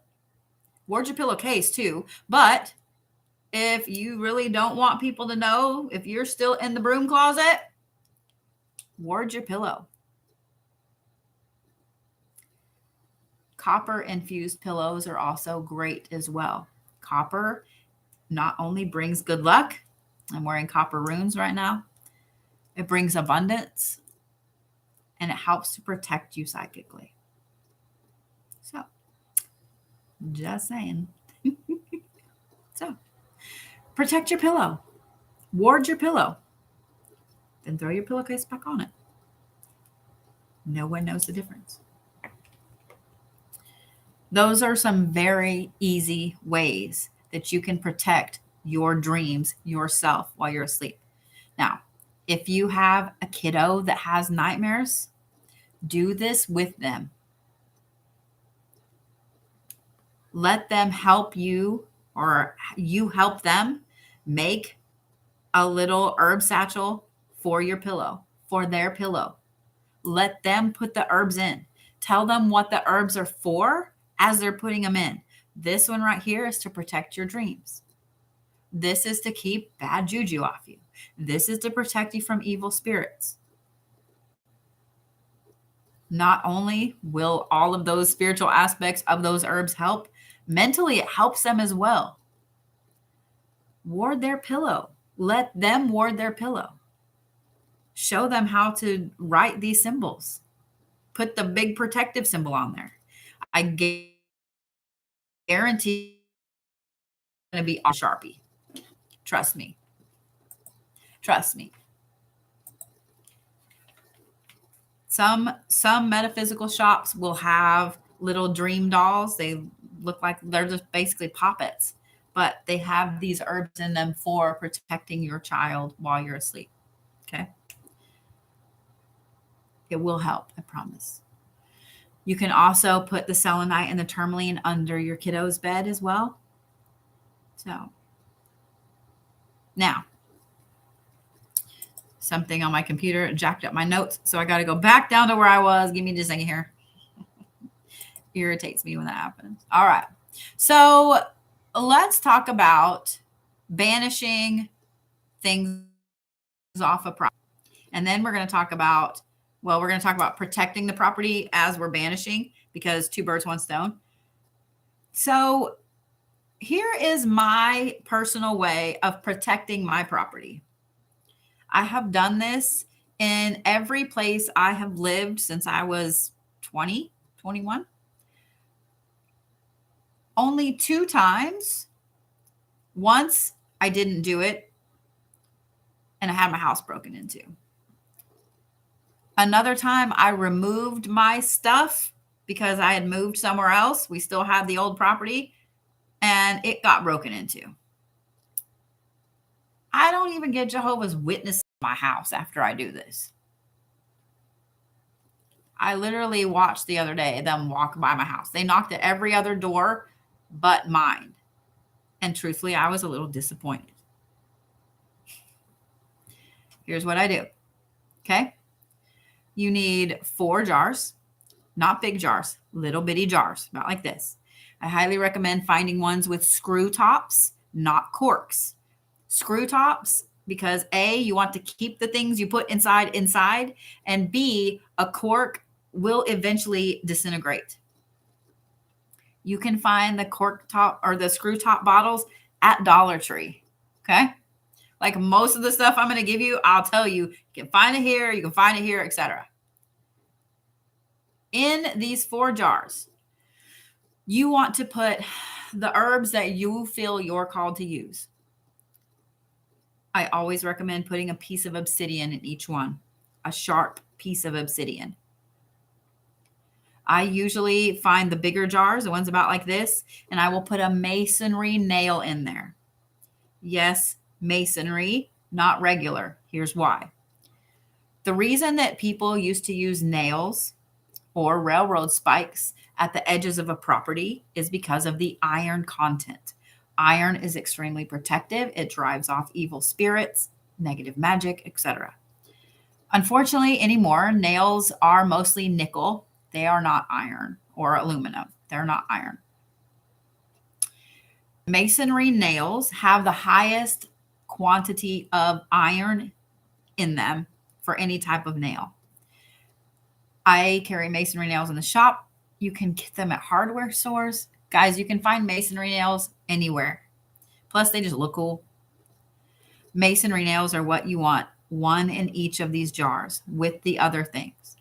Ward your pillowcase too. But if you really don't want people to know, if you're still in the broom closet, ward your pillow. Copper infused pillows are also great as well. Copper not only brings good luck, I'm wearing copper runes right now, it brings abundance and it helps to protect you psychically. So, just saying. So, protect your pillow, ward your pillow, then throw your pillowcase back on it. No one knows the difference. Those are some very easy ways that you can protect your dreams yourself while you're asleep. Now, if you have a kiddo that has nightmares, do this with them. Let them help you, or you help them make a little herb satchel for your pillow, for their pillow. Let them put the herbs in. Tell them what the herbs are for as they're putting them in. This one right here is to protect your dreams. This is to keep bad juju off you. This is to protect you from evil spirits. Not only will all of those spiritual aspects of those herbs help, mentally it helps them as well. Ward their pillow. Let them ward their pillow. Show them how to write these symbols. Put the big protective symbol on there. I guarantee it's going to be on Sharpie. Trust me. Trust me. Some metaphysical shops will have little dream dolls. They look like they're just basically poppets, but they have these herbs in them for protecting your child while you're asleep. Okay. It will help, I promise. You can also put the selenite and the tourmaline under your kiddo's bed as well. So now, something on my computer jacked up my notes, so I got to go back down to where I was. Give me just a second here. Irritates me when that happens. All right. So let's talk about banishing things off a property. And then we're going to talk about, we're going to talk about protecting the property as we're banishing, because two birds, one stone. So here is my personal way of protecting my property. I have done this in every place I have lived since I was 20, 21. Only 2 times. Once I didn't do it and I had my house broken into. Another time I removed my stuff because I had moved somewhere else. We still had the old property and it got broken into. I don't even get Jehovah's Witnesses in my house after I do this. I literally watched the other day them walk by my house. They knocked at every other door but mine. And truthfully, I was a little disappointed. Here's what I do. Okay. You need 4 jars, not big jars, little bitty jars, about like this. I highly recommend finding ones with screw tops, not corks. Screw tops, because A, you want to keep the things you put inside, and B, a cork will eventually disintegrate. You can find the cork top or the screw top bottles at Dollar Tree. Okay. Like most of the stuff I'm going to give you, I'll tell you, you can find it here, you can find it here, etc. In these 4 jars, you want to put the herbs that you feel you're called to use. I always recommend putting a piece of obsidian in each one, a sharp piece of obsidian. I usually find the bigger jars, the ones about like this, and I will put a masonry nail in there. Yes, masonry, not regular. Here's why. The reason that people used to use nails or railroad spikes at the edges of a property is because of the iron content. Iron is extremely protective. It drives off evil spirits, negative magic, etc. Unfortunately, anymore, nails are mostly nickel. They are not iron or aluminum. They're not iron. Masonry nails have the highest quantity of iron in them for any type of nail. I carry masonry nails in the shop. You can get them at hardware stores. Guys, you can find masonry nails anywhere. Plus, they just look cool. Masonry nails are what you want, 1 in each of these jars with the other things.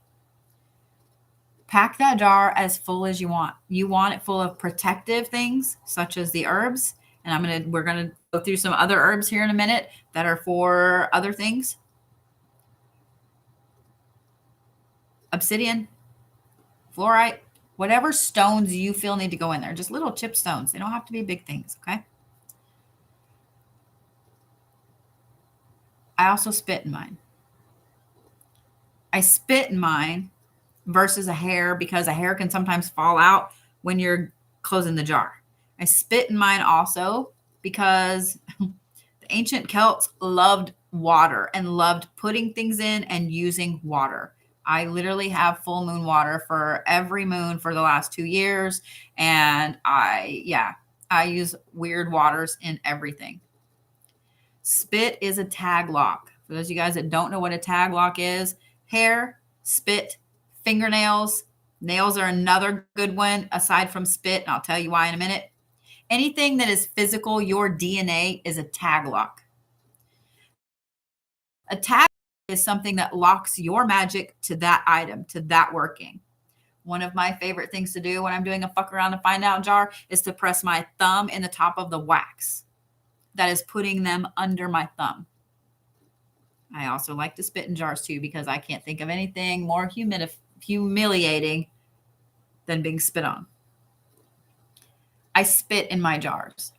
Pack that jar as full as you want. You want it full of protective things, such as the herbs. And we're going to go through some other herbs here in a minute that are for other things. Obsidian, fluorite, whatever stones you feel need to go in there. Just little chip stones. They don't have to be big things, okay? I also spit in mine. I spit in mine versus a hair, because a hair can sometimes fall out when you're closing the jar. I spit in mine also because the ancient Celts loved water and loved putting things in and using water. I literally have full moon water for every moon for the last 2 years. And I use weird waters in everything. Spit is a tag lock. For those of you guys that don't know what a tag lock is, hair, spit, fingernails. Nails are another good one aside from spit, and I'll tell you why in a minute. Anything that is physical, your DNA, is a tag lock. A tag is something that locks your magic to that item, to that working. One of my favorite things to do when I'm doing a fuck around and find out jar is to press my thumb in the top of the wax. That is putting them under my thumb. I also like to spit in jars too, because I can't think of anything more humiliating than being spit on. I spit in my jars.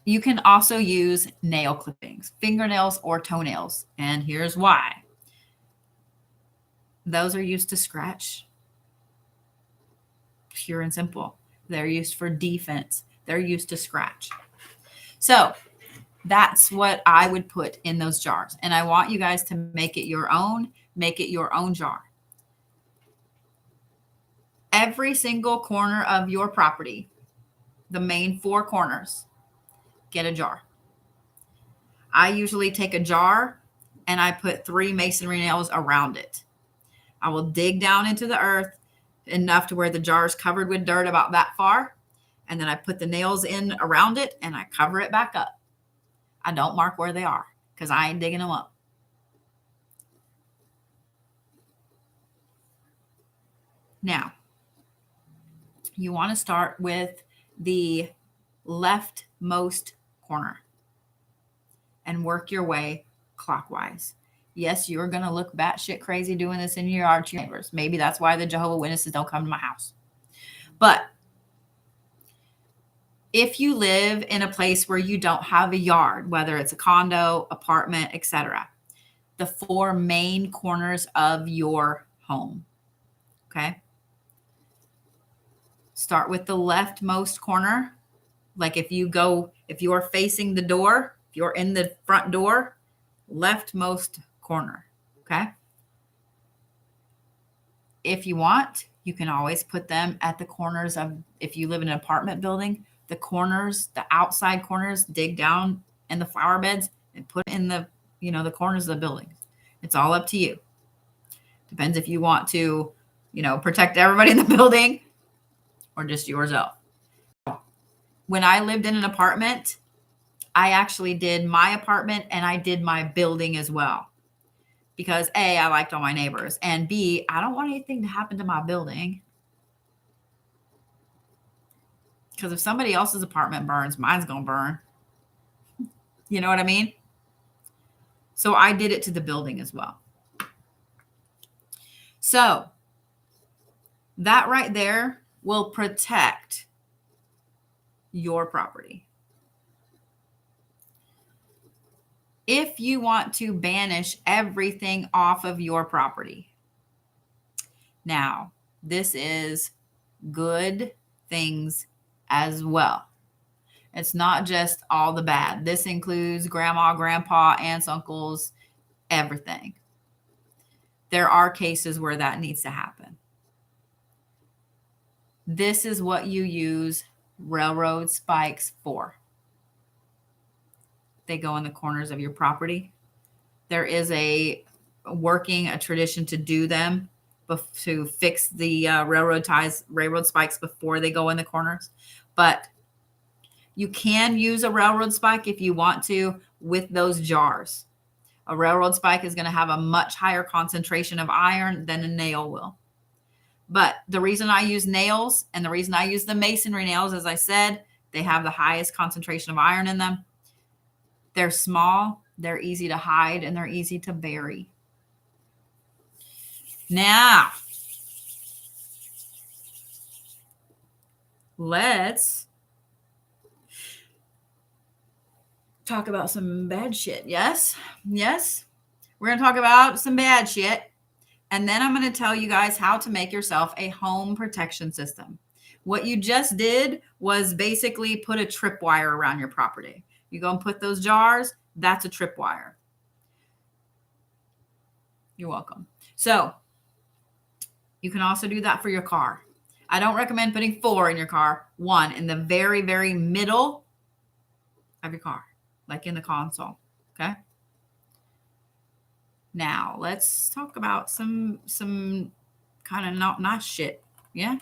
You can also use nail clippings, fingernails, or toenails. And here's why. Those are used to scratch. Pure and simple. They're used for defense. They're used to scratch. So that's what I would put in those jars. And I want you guys to make it your own. Make it your own jar. every single corner of your property, the main 4 corners, get a jar. I usually take a jar and I put 3 masonry nails around it. I will dig down into the earth enough to where the jar is covered with dirt about that far. And then I put the nails in around it and I cover it back up. I don't mark where they are because I ain't digging them up. Now, you want to start with the leftmost corner and work your way clockwise. Yes, you're going to look batshit crazy doing this in your yard to your neighbors. Maybe that's why the Jehovah's Witnesses don't come to my house. But if you live in a place where you don't have a yard, whether it's a condo, apartment, etc., the 4 main corners of your home, okay? Start with the leftmost corner. Like if you're facing the door, if you're in the front door, leftmost corner, okay? If you want, you can always put them at the corners of, if you live in an apartment building, the corners, the outside corners, dig down in the flower beds and put in the, the corners of the building. It's all up to you. Depends if you want to, protect everybody in the building or just yourself. When I lived in an apartment, I actually did my apartment and I did my building as well. Because A, I liked all my neighbors, and B, I don't want anything to happen to my building. Because if somebody else's apartment burns, mine's going to burn. You know what I mean? So I did it to the building as well. So that right there will protect your property. If you want to banish everything off of your property. Now, this is good things as well. It's not just all the bad. This includes grandma, grandpa, aunts, uncles, everything. There are cases where that needs to happen. This is what you use railroad spikes for. They go in the corners of your property. There is a tradition to do them, to fix the railroad spikes before they go in the corners. But you can use a railroad spike if you want to with those jars. A railroad spike is going to have a much higher concentration of iron than a nail will. But the reason I use nails and the reason I use the masonry nails, as I said, they have the highest concentration of iron in them. They're small, they're easy to hide, and they're easy to bury. Now, let's talk about some bad shit. Yes. We're going to talk about some bad shit. And then I'm going to tell you guys how to make yourself a home protection system. What you just did was basically put a tripwire around your property. You go and put those jars, that's a tripwire. You're welcome. So you can also do that for your car. I don't recommend putting 4 in your car. 1 in the very, very middle of your car, like in the console. Okay. Now let's talk about some kind of not nice shit. Yeah.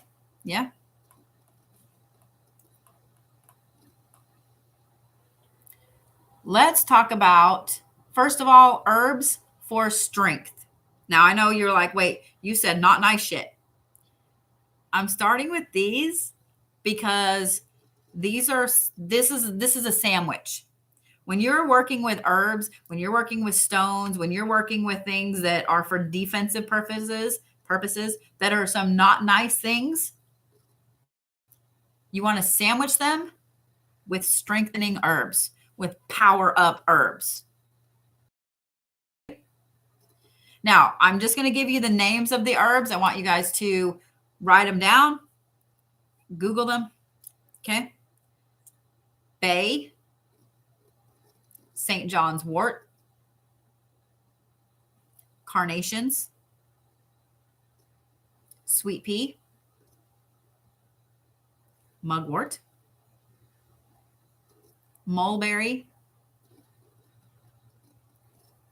Let's talk about, first of all, herbs for strength. Now I know you're like, wait, you said not nice shit. I'm starting with these because this is a sandwich. When you're working with herbs, when you're working with stones, when you're working with things that are for defensive purposes that are some not nice things, you want to sandwich them with strengthening herbs, with power up herbs. Now, I'm just going to give you the names of the herbs. I want you guys to write them down, Google them. Okay. Bay, St. John's wort, carnations, sweet pea, mugwort, mulberry,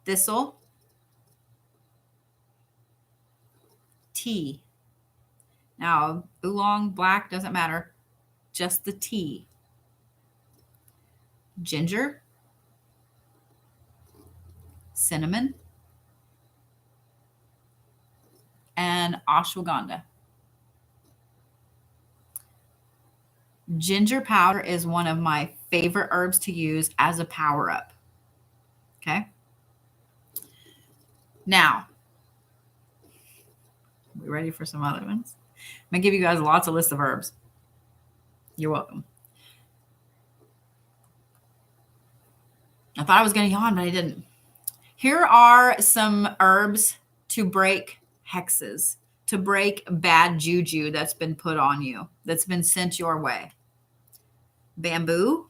thistle, tea. Now, oolong, black, doesn't matter. Just the tea. Ginger, cinnamon, and ashwagandha. Ginger powder is one of my favorite herbs to use as a power up. Okay. Now, we ready for some other ones? I'm going to give you guys lots of lists of herbs. You're welcome. I thought I was going to yawn, but I didn't. Here are some herbs to break hexes, to break bad juju that's been put on you, that's been sent your way. Bamboo.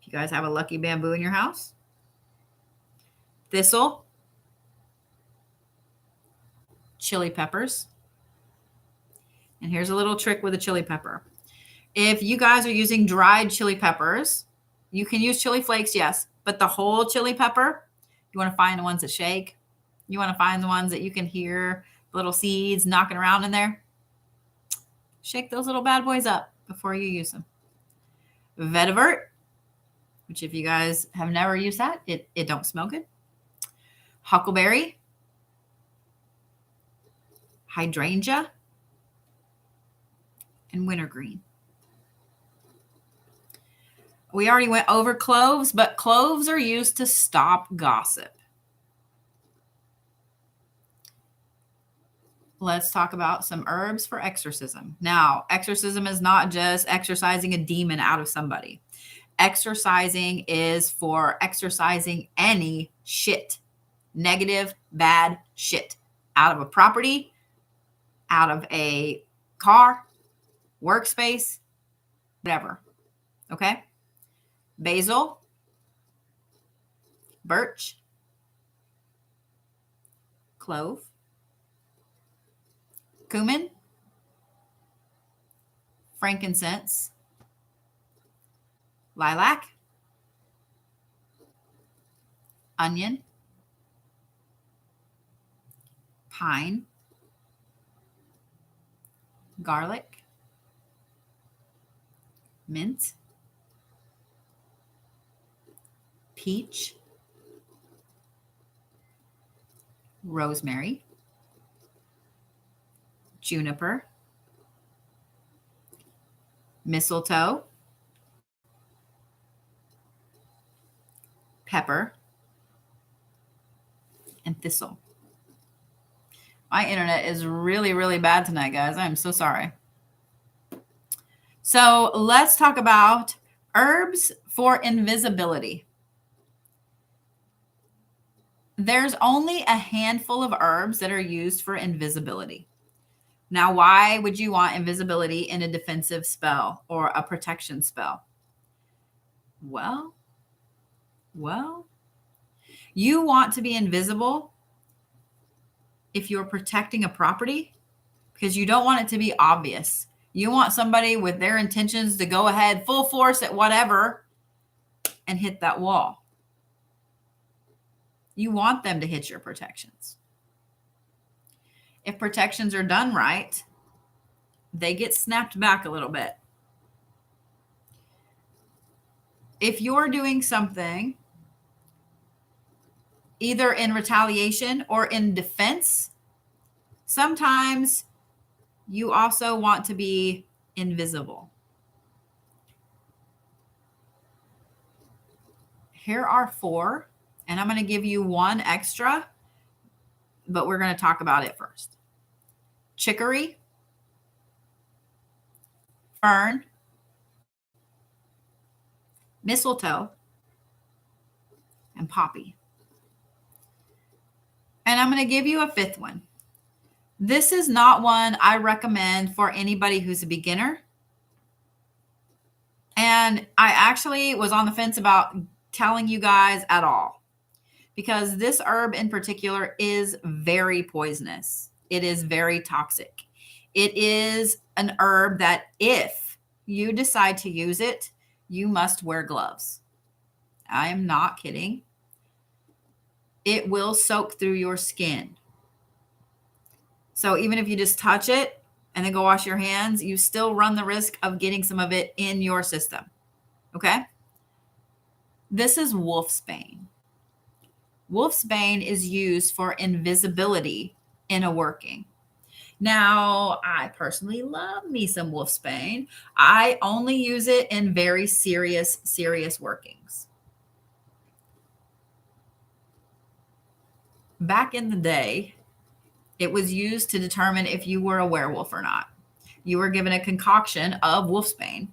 If you guys have a lucky bamboo in your house. Thistle. Chili peppers. And here's a little trick with a chili pepper. If you guys are using dried chili peppers, you can use chili flakes, yes, but the whole chili pepper, you want to find the ones that shake. You want to find the ones that you can hear little seeds knocking around in there. Shake those little bad boys up before you use them. Vetiver, which if you guys have never used that, it don't smell good. Huckleberry. Hydrangea. And wintergreen. We already went over cloves, but cloves are used to stop gossip. Let's talk about some herbs for exorcism. Now, exorcism is not just exorcising a demon out of somebody. Exorcising is for exorcising any shit, negative, bad shit out of a property, out of a car, workspace, whatever. Okay? Basil, birch, clove, cumin, frankincense, lilac, onion, pine, garlic, mint, peach, rosemary, juniper, mistletoe, pepper, and thistle. My internet is really, really bad tonight, guys. I'm so sorry. So let's talk about herbs for invisibility. There's only a handful of herbs that are used for invisibility. Now, why would you want invisibility in a defensive spell or a protection spell? Well, you want to be invisible if you're protecting a property because you don't want it to be obvious. You want somebody with their intentions to go ahead full force at whatever and hit that wall. You want them to hit your protections. If protections are done right, they get snapped back a little bit. If you're doing something either in retaliation or in defense, sometimes you also want to be invisible. Here are 4, and I'm going to give you one extra, but we're going to talk about it first. Chicory, fern, mistletoe, and poppy. And I'm going to give you a 5th one. This is not one I recommend for anybody who's a beginner. And I actually was on the fence about telling you guys at all because this herb in particular is very poisonous. It is very toxic. It is an herb that if you decide to use it, you must wear gloves. I am not kidding. It will soak through your skin. So even if you just touch it and then go wash your hands, you still run the risk of getting some of it in your system. Okay? This is wolfsbane. Wolfsbane is used for invisibility in a working. Now, I personally love me some wolfsbane. I only use it in very serious workings. Back in the day, it was used to determine if you were a werewolf or not. You were given a concoction of wolfsbane,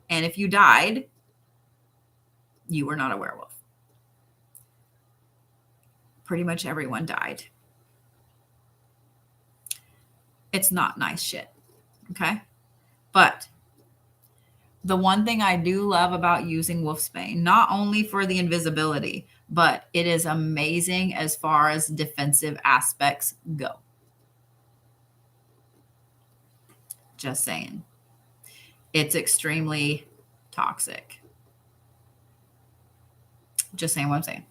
and if you died, you were not a werewolf. Pretty much everyone died. It's not nice shit, okay? But the one thing I do love about using wolfsbane, not only for the invisibility, but it is amazing as far as defensive aspects go. Just saying. It's extremely toxic. Just saying what I'm saying.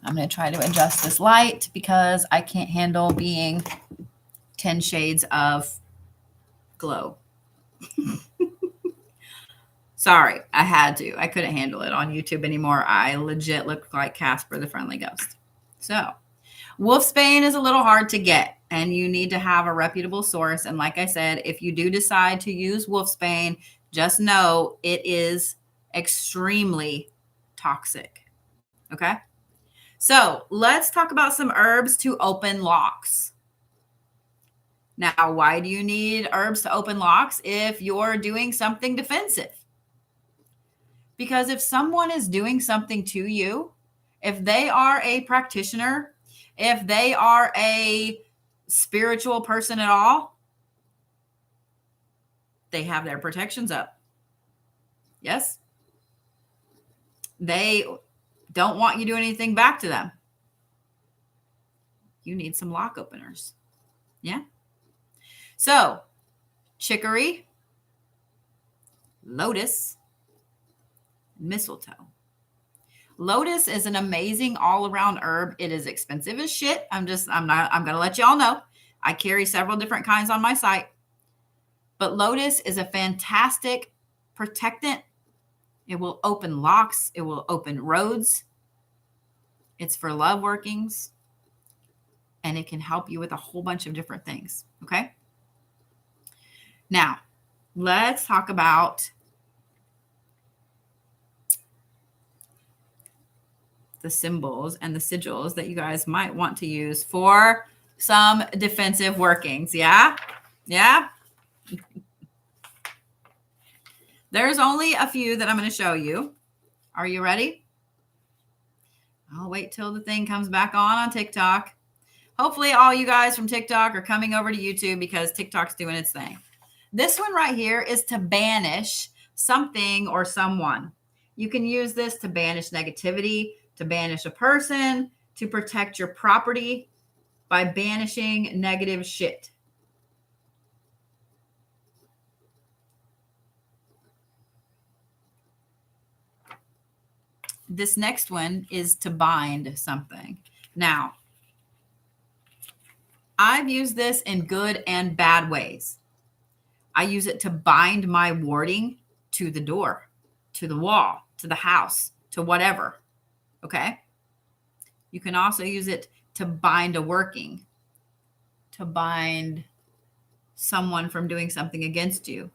I'm going to try to adjust this light because I can't handle being 10 shades of glow. Sorry, I had to. I couldn't handle it on YouTube anymore. I legit looked like Casper the Friendly Ghost. So, wolfsbane is a little hard to get, and you need to have a reputable source. And like I said, if you do decide to use wolfsbane, just know it is extremely toxic. Okay? So, let's talk about some herbs to open locks. Now, why do you need herbs to open locks if you're doing something defensive? Because if someone is doing something to you, if they are a practitioner, if they are a spiritual person at all, they have their protections up. Yes? They don't want you to do anything back to them. You need some lock openers. Yeah? So, chicory, lotus, mistletoe. Lotus is an amazing all-around herb. It is expensive as shit. I'm going to let y'all know. I carry several different kinds on my site. But lotus is a fantastic protectant. It will open locks. It will open roads. It's for love workings. And it can help you with a whole bunch of different things. Okay? Now, let's talk about the symbols and the sigils that you guys might want to use for some defensive workings. Yeah? Yeah? There's only a few that I'm going to show you. Are you ready? I'll wait till the thing comes back on TikTok. Hopefully all you guys from TikTok are coming over to YouTube because TikTok's doing its thing. This one right here is to banish something or someone. You can use this to banish negativity, to banish a person, to protect your property by banishing negative shit. This next one is to bind something. Now, I've used this in good and bad ways. I use it to bind my warding to the door, to the wall, to the house, to whatever. Okay? You can also use it to bind a working, to bind someone from doing something against you.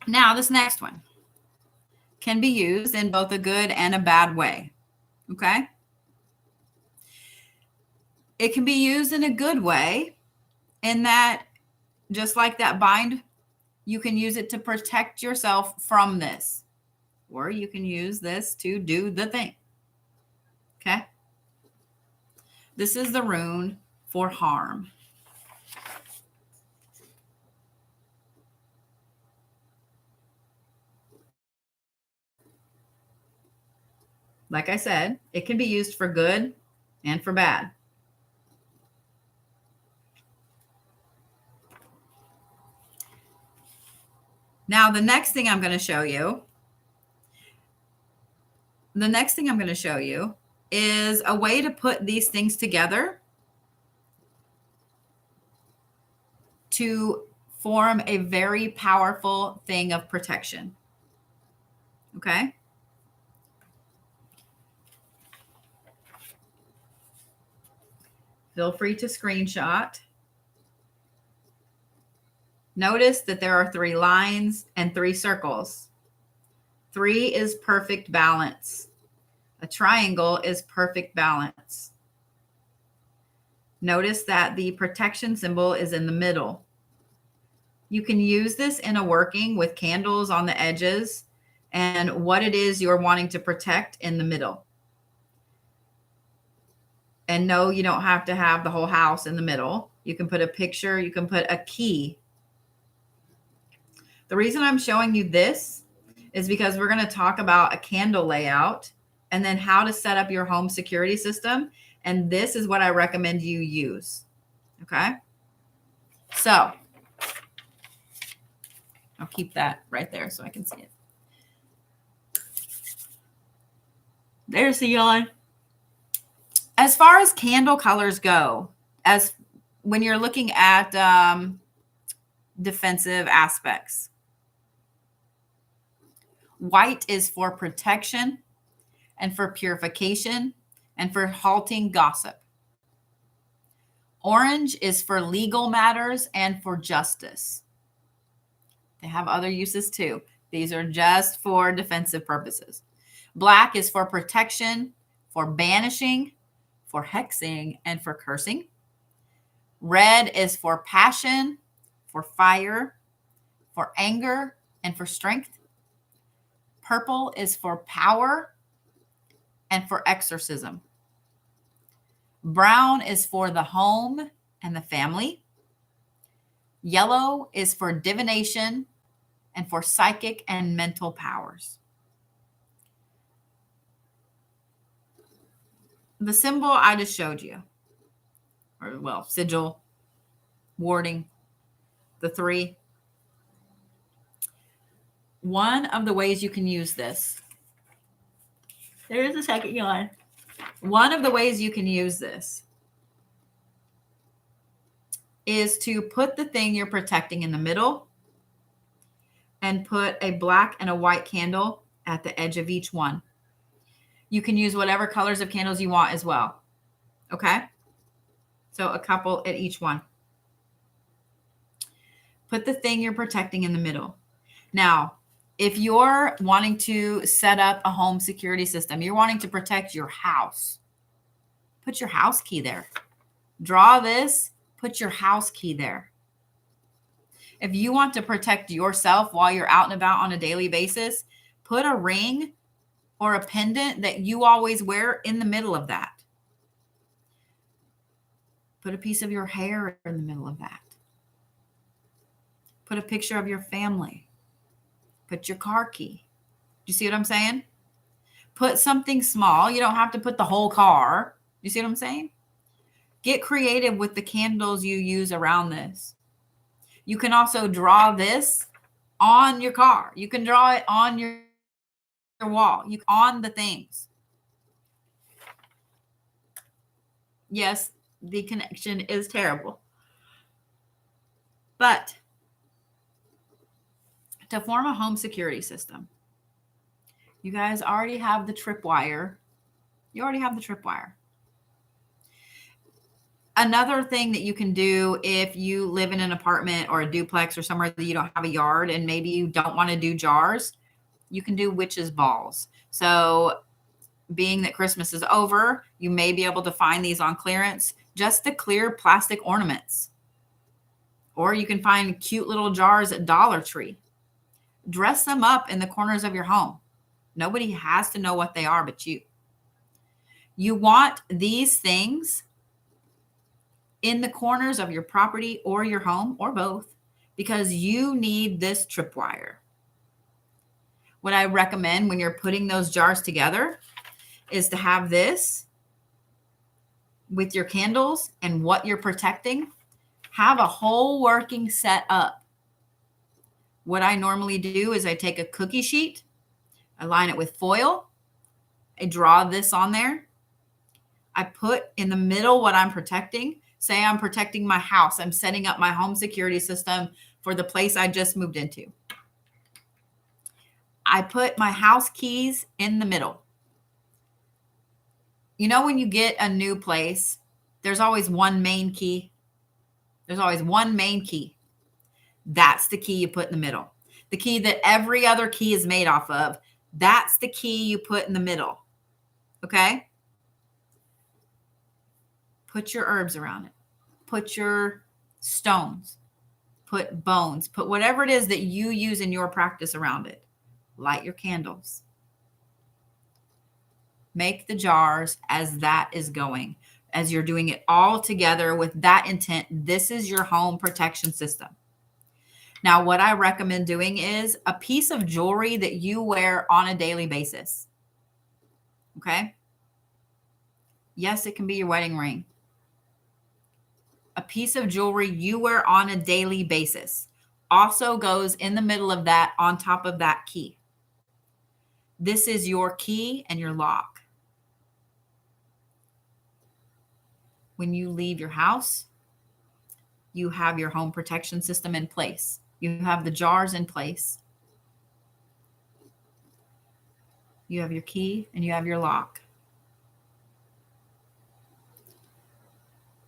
Now, this next one can be used in both a good and a bad way. Okay? It can be used in a good way in that, just like that bind, you can use it to protect yourself from this. Or you can use this to do the thing. Okay? This is the rune for harm. Like I said, it can be used for good and for bad. Now, the next thing I'm going to show you is a way to put these things together to form a very powerful thing of protection. Okay? Feel free to screenshot. Notice that there are 3 lines and 3 circles. 3 is perfect balance. A triangle is perfect balance. Notice that the protection symbol is in the middle. You can use this in a working with candles on the edges and what it is you're wanting to protect in the middle. And no, you don't have to have the whole house in the middle. You can put a picture, you can put a key. The reason I'm showing you this is because we're going to talk about a candle layout and then how to set up your home security system. And this is what I recommend you use. Okay. So I'll keep that right there so I can see it. There's the yawn. As far as candle colors go, as when you're looking at defensive aspects, white is for protection and for purification and for halting gossip. Orange is for legal matters and for justice. They have other uses too. These are just for defensive purposes. Black is for protection, for banishing, for hexing, and for cursing. Red is for passion, for fire, for anger, and for strength. Purple is for power and for exorcism. Brown is for the home and the family. Yellow is for divination and for psychic and mental powers. The symbol I just showed you, or well, sigil, warding, the 3. One of the ways you can use this, there is a second yawn. One of the ways you can use this is to put the thing you're protecting in the middle and put a black and a white candle at the edge of each one. You can use whatever colors of candles you want as well. Okay? So a couple at each one. Put the thing you're protecting in the middle. Now, if you're wanting to set up a home security system, you're wanting to protect your house, put your house key there. Draw this, put your house key there. If you want to protect yourself while you're out and about on a daily basis, put a ring or a pendant that you always wear in the middle of that. Put a piece of your hair in the middle of that. Put a picture of your family. Put your car key. Do you see what I'm saying? Put something small. You don't have to put the whole car. You see what I'm saying? Get creative with the candles you use around this. You can also draw this on your car. You can draw it on your wall. On the things. Yes, the connection is terrible. But to form a home security system, you guys already have the tripwire. You already have the tripwire. Another thing that you can do if you live in an apartment or a duplex or somewhere that you don't have a yard and maybe you don't want to do jars, you can do witches' balls. So being that Christmas is over, you may be able to find these on clearance, just the clear plastic ornaments. Or you can find cute little jars at Dollar Tree. Dress them up in the corners of your home. Nobody has to know what they are but you. You want these things in the corners of your property or your home or both because you need this tripwire. What I recommend when you're putting those jars together is to have this with your candles and what you're protecting. Have a whole working set up. What I normally do is I take a cookie sheet, I line it with foil, I draw this on there. I put in the middle what I'm protecting. Say I'm protecting my house. I'm setting up my home security system for the place I just moved into. I put my house keys in the middle. You know, when you get a new place, there's always one main key. There's always one main key. That's the key you put in the middle. The key that every other key is made off of, that's the key you put in the middle. Okay? Put your herbs around it. Put your stones. Put bones. Put whatever it is that you use in your practice around it. Light your candles. Make the jars as that is going. As you're doing it all together with that intent, this is your home protection system. Now, what I recommend doing is a piece of jewelry that you wear on a daily basis. Okay? Yes, it can be your wedding ring. A piece of jewelry you wear on a daily basis also goes in the middle of that, on top of that key. This is your key and your lock. When you leave your house, you have your home protection system in place. You have the jars in place. You have your key and you have your lock.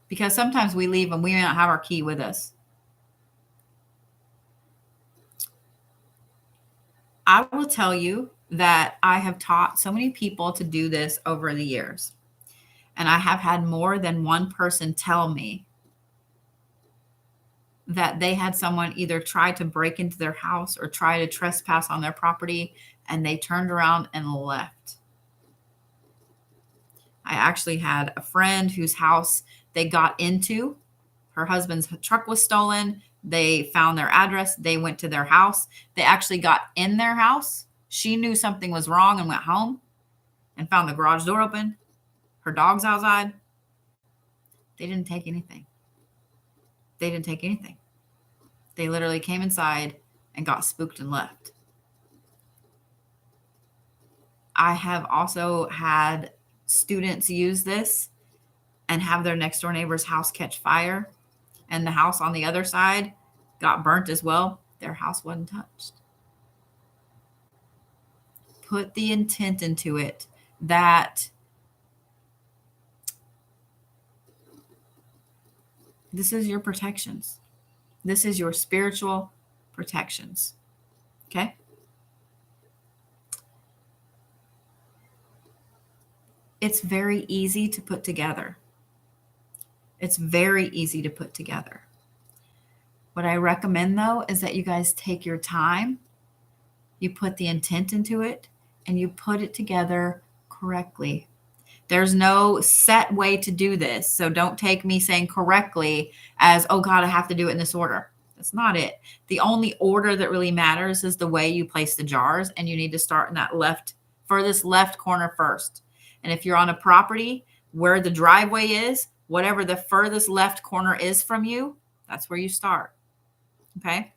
Because sometimes we leave and we may not have our key with us. I will tell you that I have taught so many people to do this over the years. And I have had more than one person tell me that they had someone either try to break into their house or try to trespass on their property, and they turned around and left. I actually had a friend whose house they got into. Her husband's truck was stolen. They found their address. They went to their house. They actually got in their house. She knew something was wrong and went home and found the garage door open. Her dog's outside. They didn't take anything. They didn't take anything. They literally came inside and got spooked and left. I have also had students use this and have their next door neighbor's house catch fire, and the house on the other side got burnt as well. Their house wasn't touched. Put the intent into it that this is your protections. This is your spiritual protections. Okay? It's very easy to put together. It's very easy to put together. What I recommend, though, is that you guys take your time, you put the intent into it, and you put it together correctly. There's no set way to do this. So don't take me saying correctly as, oh God, I have to do it in this order. That's not it. The only order that really matters is the way you place the jars, and you need to start in that furthest left corner first. And if you're on a property where the driveway is, whatever the furthest left corner is from you, that's where you start. Okay?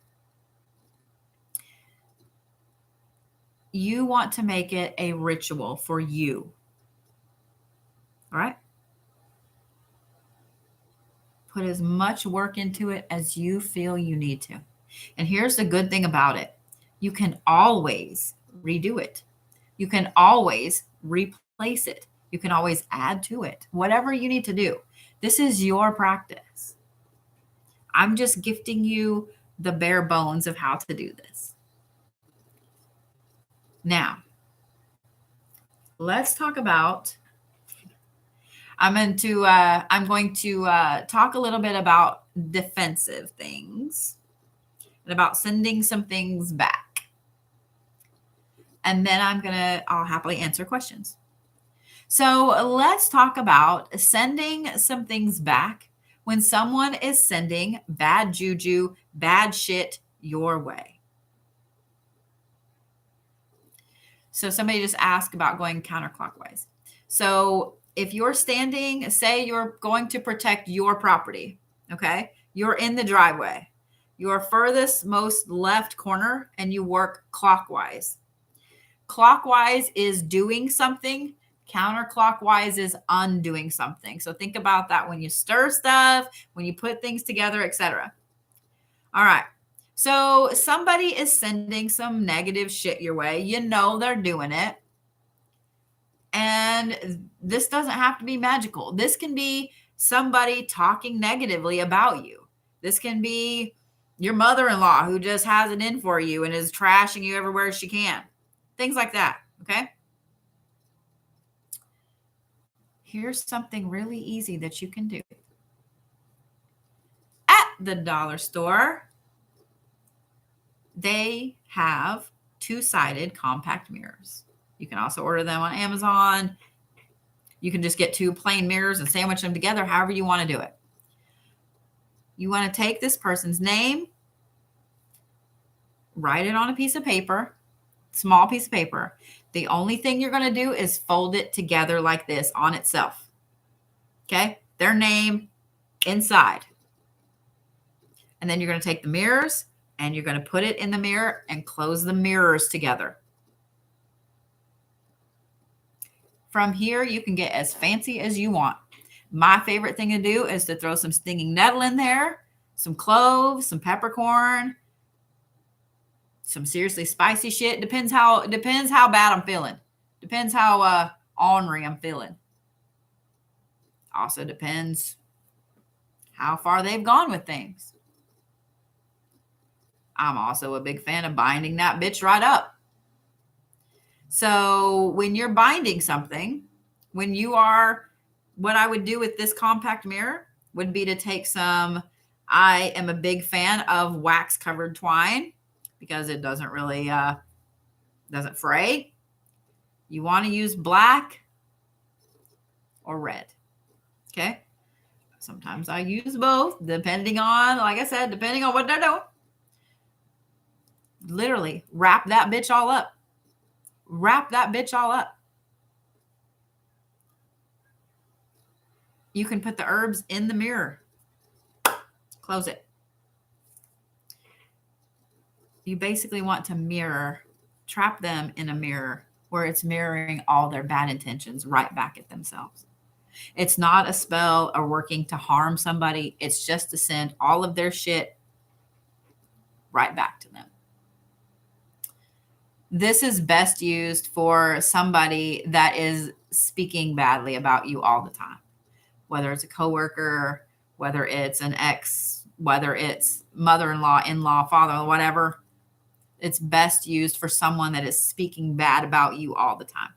You want to make it a ritual for you. All right? Put as much work into it as you feel you need to. And here's the good thing about it. You can always redo it. You can always replace it. You can always add to it. Whatever you need to do. This is your practice. I'm just gifting you the bare bones of how to do this. Now, let's talk about I'm going to talk a little bit about defensive things and about sending some things back. And then I'll happily answer questions. So let's talk about sending some things back when someone is sending bad juju, bad shit your way. So somebody just asked about going counterclockwise. So if you're standing, say you're going to protect your property, okay? You're in the driveway. Your furthest most left corner, and you work clockwise. Clockwise is doing something. Counterclockwise is undoing something. So think about that when you stir stuff, when you put things together, etc. All right. So somebody is sending some negative shit your way. You know they're doing it. And this doesn't have to be magical. This can be somebody talking negatively about you. This can be your mother-in-law who just has it in for you and is trashing you everywhere she can. Things like that. Okay. Here's something really easy that you can do. At the dollar store, they have two-sided compact mirrors. You can also order them on Amazon. You can just get two plain mirrors and sandwich them together, however you want to do it. You want to take this person's name, write it on a piece of paper, small piece of paper. The only thing you're going to do is fold it together like this on itself. Okay? Their name inside. And then you're going to take the mirrors and you're going to put it in the mirror and close the mirrors together. From here, you can get as fancy as you want. My favorite thing to do is to throw some stinging nettle in there, some cloves, some peppercorn, some seriously spicy shit. Depends how bad I'm feeling. Depends how ornery I'm feeling. Also depends how far they've gone with things. I'm also a big fan of binding that bitch right up. So when you're binding something, what I would do with this compact mirror would be to take I am a big fan of wax covered twine because it doesn't really, doesn't fray. You want to use black or red. Okay. Sometimes I use both depending on, like I said, depending on what they're doing. Literally wrap that bitch all up. Wrap that bitch all up. You can put the herbs in the mirror. Close it. You basically want to trap them in a mirror where it's mirroring all their bad intentions right back at themselves. It's not a spell or working to harm somebody. It's just to send all of their shit right back to them. This is best used for somebody that is speaking badly about you all the time, whether it's a coworker, whether it's an ex, whether it's mother-in-law, in-law, father, whatever. It's best used for someone that is speaking bad about you all the time.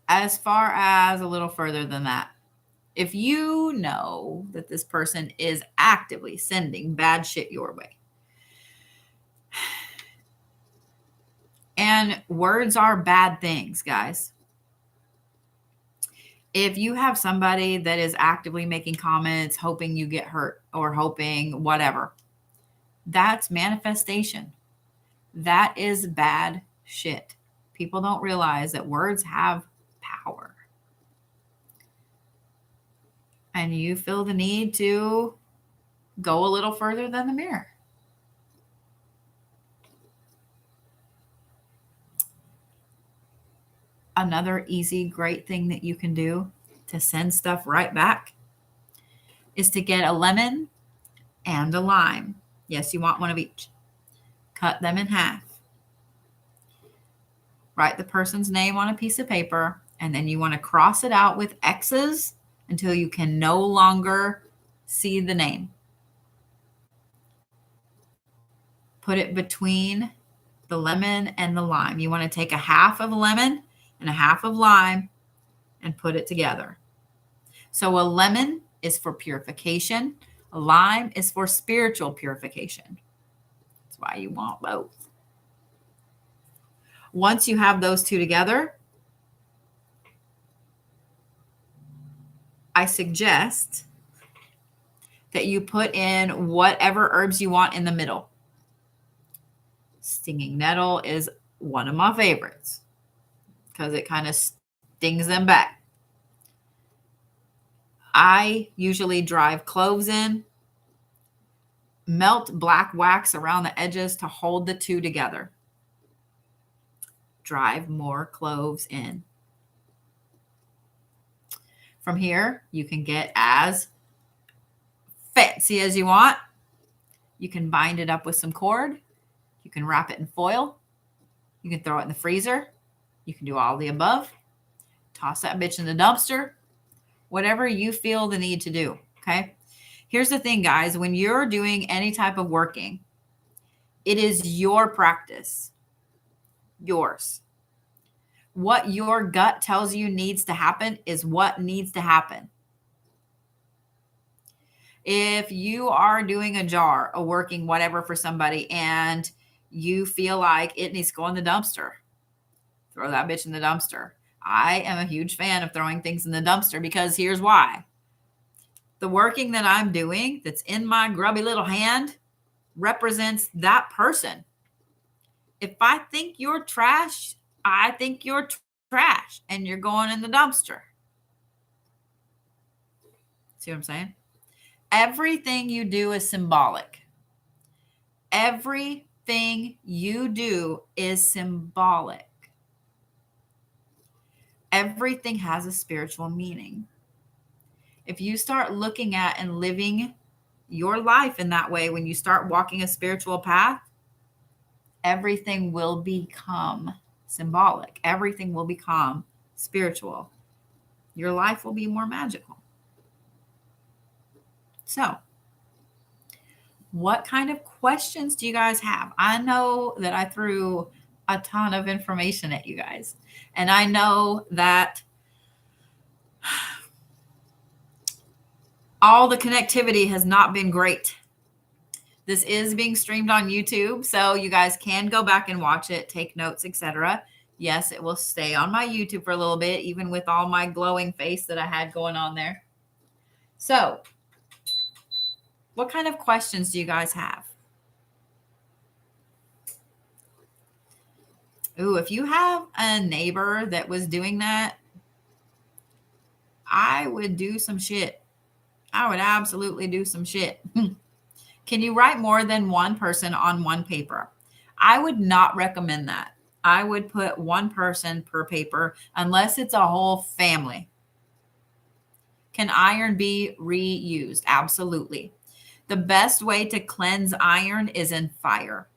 As far as a little further than that, if you know that this person is actively sending bad shit your way, and words are bad things, guys. If you have somebody that is actively making comments, hoping you get hurt or hoping whatever, that's manifestation. That is bad shit. People don't realize that words have power. And you feel the need to go a little further than the mirror. Another easy, great thing that you can do to send stuff right back is to get a lemon and a lime. Yes, you want one of each. Cut them in half. Write the person's name on a piece of paper, and then you want to cross it out with X's until you can no longer see the name. Put it between the lemon and the lime. You want to take a half of lemon and a half of lime and put it together. So a lemon is for purification. A lime is for spiritual purification. That's why you want both. Once you have those two together, I suggest that you put in whatever herbs you want in the middle. Stinging nettle is one of my favorites because it kind of stings them back. I usually drive cloves in, melt black wax around the edges to hold the two together. Drive more cloves in. From here, you can get as fancy as you want. You can bind it up with some cord. You can wrap it in foil. You can throw it in the freezer. You can do all the above. Toss that bitch in the dumpster. Whatever you feel the need to do, okay? Here's the thing, guys. When you're doing any type of working, it is your practice. Yours. What your gut tells you needs to happen is what needs to happen. If you are doing a jar, a working whatever for somebody, and you feel like it needs to go in the dumpster, throw that bitch in the dumpster. I am a huge fan of throwing things in the dumpster because here's why. The working that I'm doing that's in my grubby little hand represents that person. If I think you're trash, I think you're trash and you're going in the dumpster. See what I'm saying? Everything you do is symbolic. Everything you do is symbolic. Everything has a spiritual meaning. If you start looking at and living your life in that way, when you start walking a spiritual path, everything will become symbolic. Everything will become spiritual. Your life will be more magical. So, what kind of questions do you guys have? I know that I threw a ton of information at you guys, and I know that all the connectivity has not been great. This is being streamed on YouTube, so you guys can go back and watch it, take notes, etc. Yes, it will stay on my YouTube for a little bit, even with all my glowing face that I had going on there. So, what kind of questions do you guys have? Ooh, if you have a neighbor that was doing that, I would do some shit. I would absolutely do some shit. Can you write more than one person on one paper? I would not recommend that. I would put one person per paper unless it's a whole family. Can iron be reused? Absolutely. The best way to cleanse iron is in fire.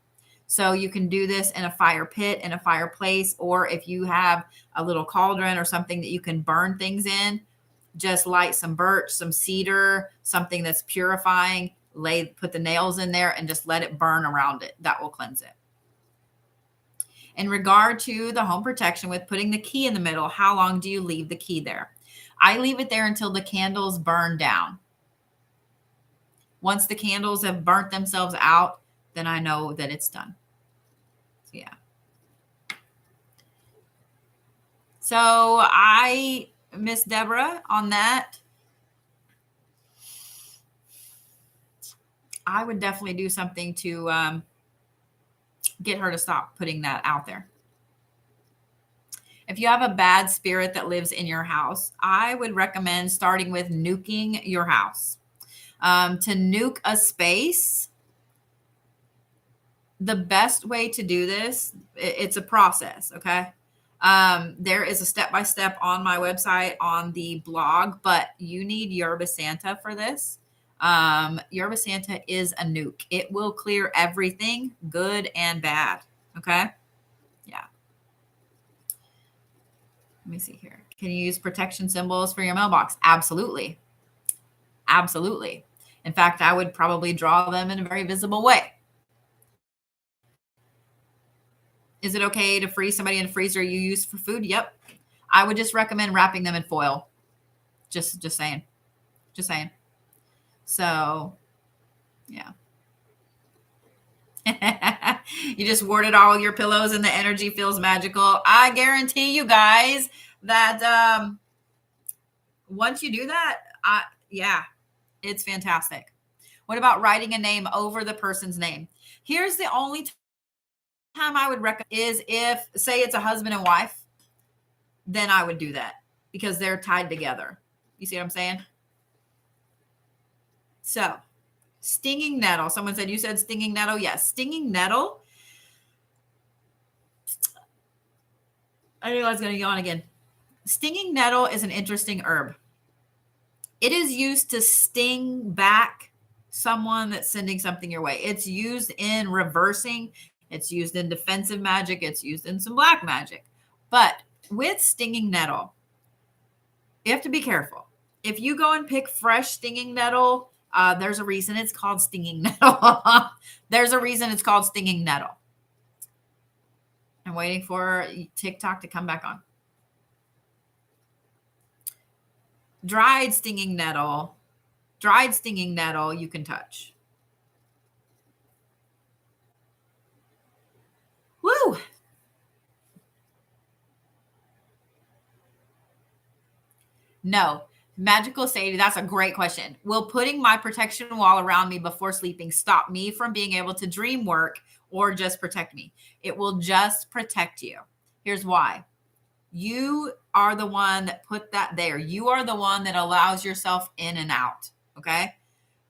So you can do this in a fire pit, in a fireplace, or if you have a little cauldron or something that you can burn things in, just light some birch, some cedar, something that's purifying, put the nails in there and just let it burn around it. That will cleanse it. In regard to the home protection with putting the key in the middle, how long do you leave the key there? I leave it there until the candles burn down. Once the candles have burnt themselves out, then I know that it's done. So, yeah. So Miss Deborah, on that, I would definitely do something to get her to stop putting that out there. If you have a bad spirit that lives in your house, I would recommend starting with nuking your house. To nuke a space, the best way to do this, it's a process, okay? There is a step-by-step on my website on the blog, but you need Yerba Santa for this. Yerba Santa is a nuke. It will clear everything, good and bad, okay? Yeah. Let me see here. Can you use protection symbols for your mailbox? Absolutely. Absolutely. In fact, I would probably draw them in a very visible way. Is it okay to freeze somebody in a freezer you use for food? Yep. I would just recommend wrapping them in foil. Just saying. Just saying. So, yeah. You just warded all your pillows and the energy feels magical. I guarantee you guys that once you do that, yeah, it's fantastic. What about writing a name over the person's name? Here's the only time I would recommend is if, say, it's a husband and wife, then I would do that because they're tied together. You see what I'm saying? So, stinging nettle. Someone said, you said stinging nettle? Yes, stinging nettle. I knew I was going to yawn again. Stinging nettle is an interesting herb. It is used to sting back someone that's sending something your way. It's used in reversing. It's used in defensive magic. It's used in some black magic. But with stinging nettle, you have to be careful. If you go and pick fresh stinging nettle, there's a reason it's called stinging nettle. There's a reason it's called stinging nettle. I'm waiting for TikTok to come back on. Dried stinging nettle you can touch. Woo! No. Magical safety, that's a great question. Will putting my protection wall around me before sleeping stop me from being able to dream work or just protect me? It will just protect you. Here's why. You are the one that put that there. You are the one that allows yourself in and out. Okay.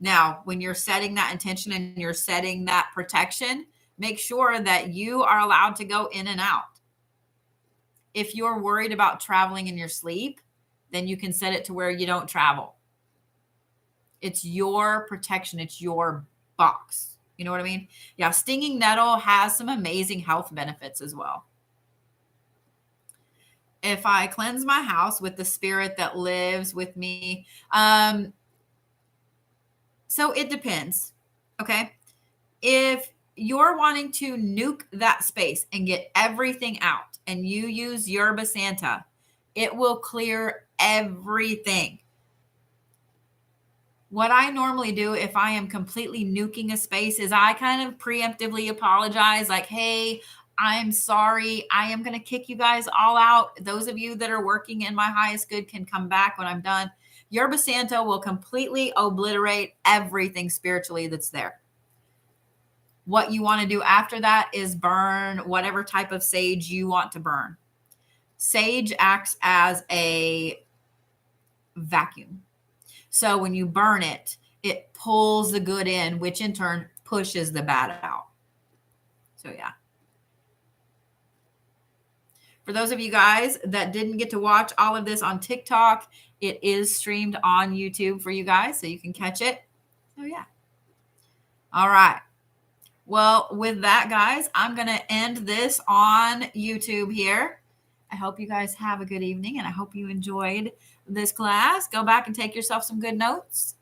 Now, when you're setting that intention and you're setting that protection, make sure that you are allowed to go in and out. If you're worried about traveling in your sleep, then you can set it to where you don't travel. It's your protection. It's your box. You know what I mean? Yeah. Stinging nettle has some amazing health benefits as well. If I cleanse my house with the spirit that lives with me. So it depends. Okay. If you're wanting to nuke that space and get everything out and you use Yerba Santa, it will clear everything. What I normally do if I am completely nuking a space is I kind of preemptively apologize, like, hey, I'm sorry. I am going to kick you guys all out. Those of you that are working in my highest good can come back when I'm done. Yerba Santa will completely obliterate everything spiritually that's there. What you want to do after that is burn whatever type of sage you want to burn. Sage acts as a vacuum. So when you burn it, it pulls the good in, which in turn pushes the bad out. So yeah. For those of you guys that didn't get to watch all of this on TikTok, it is streamed on YouTube for you guys, so you can catch it. So yeah. All right. Well, with that, guys, I'm going to end this on YouTube here. I hope you guys have a good evening, and I hope you enjoyed this class. Go back and take yourself some good notes.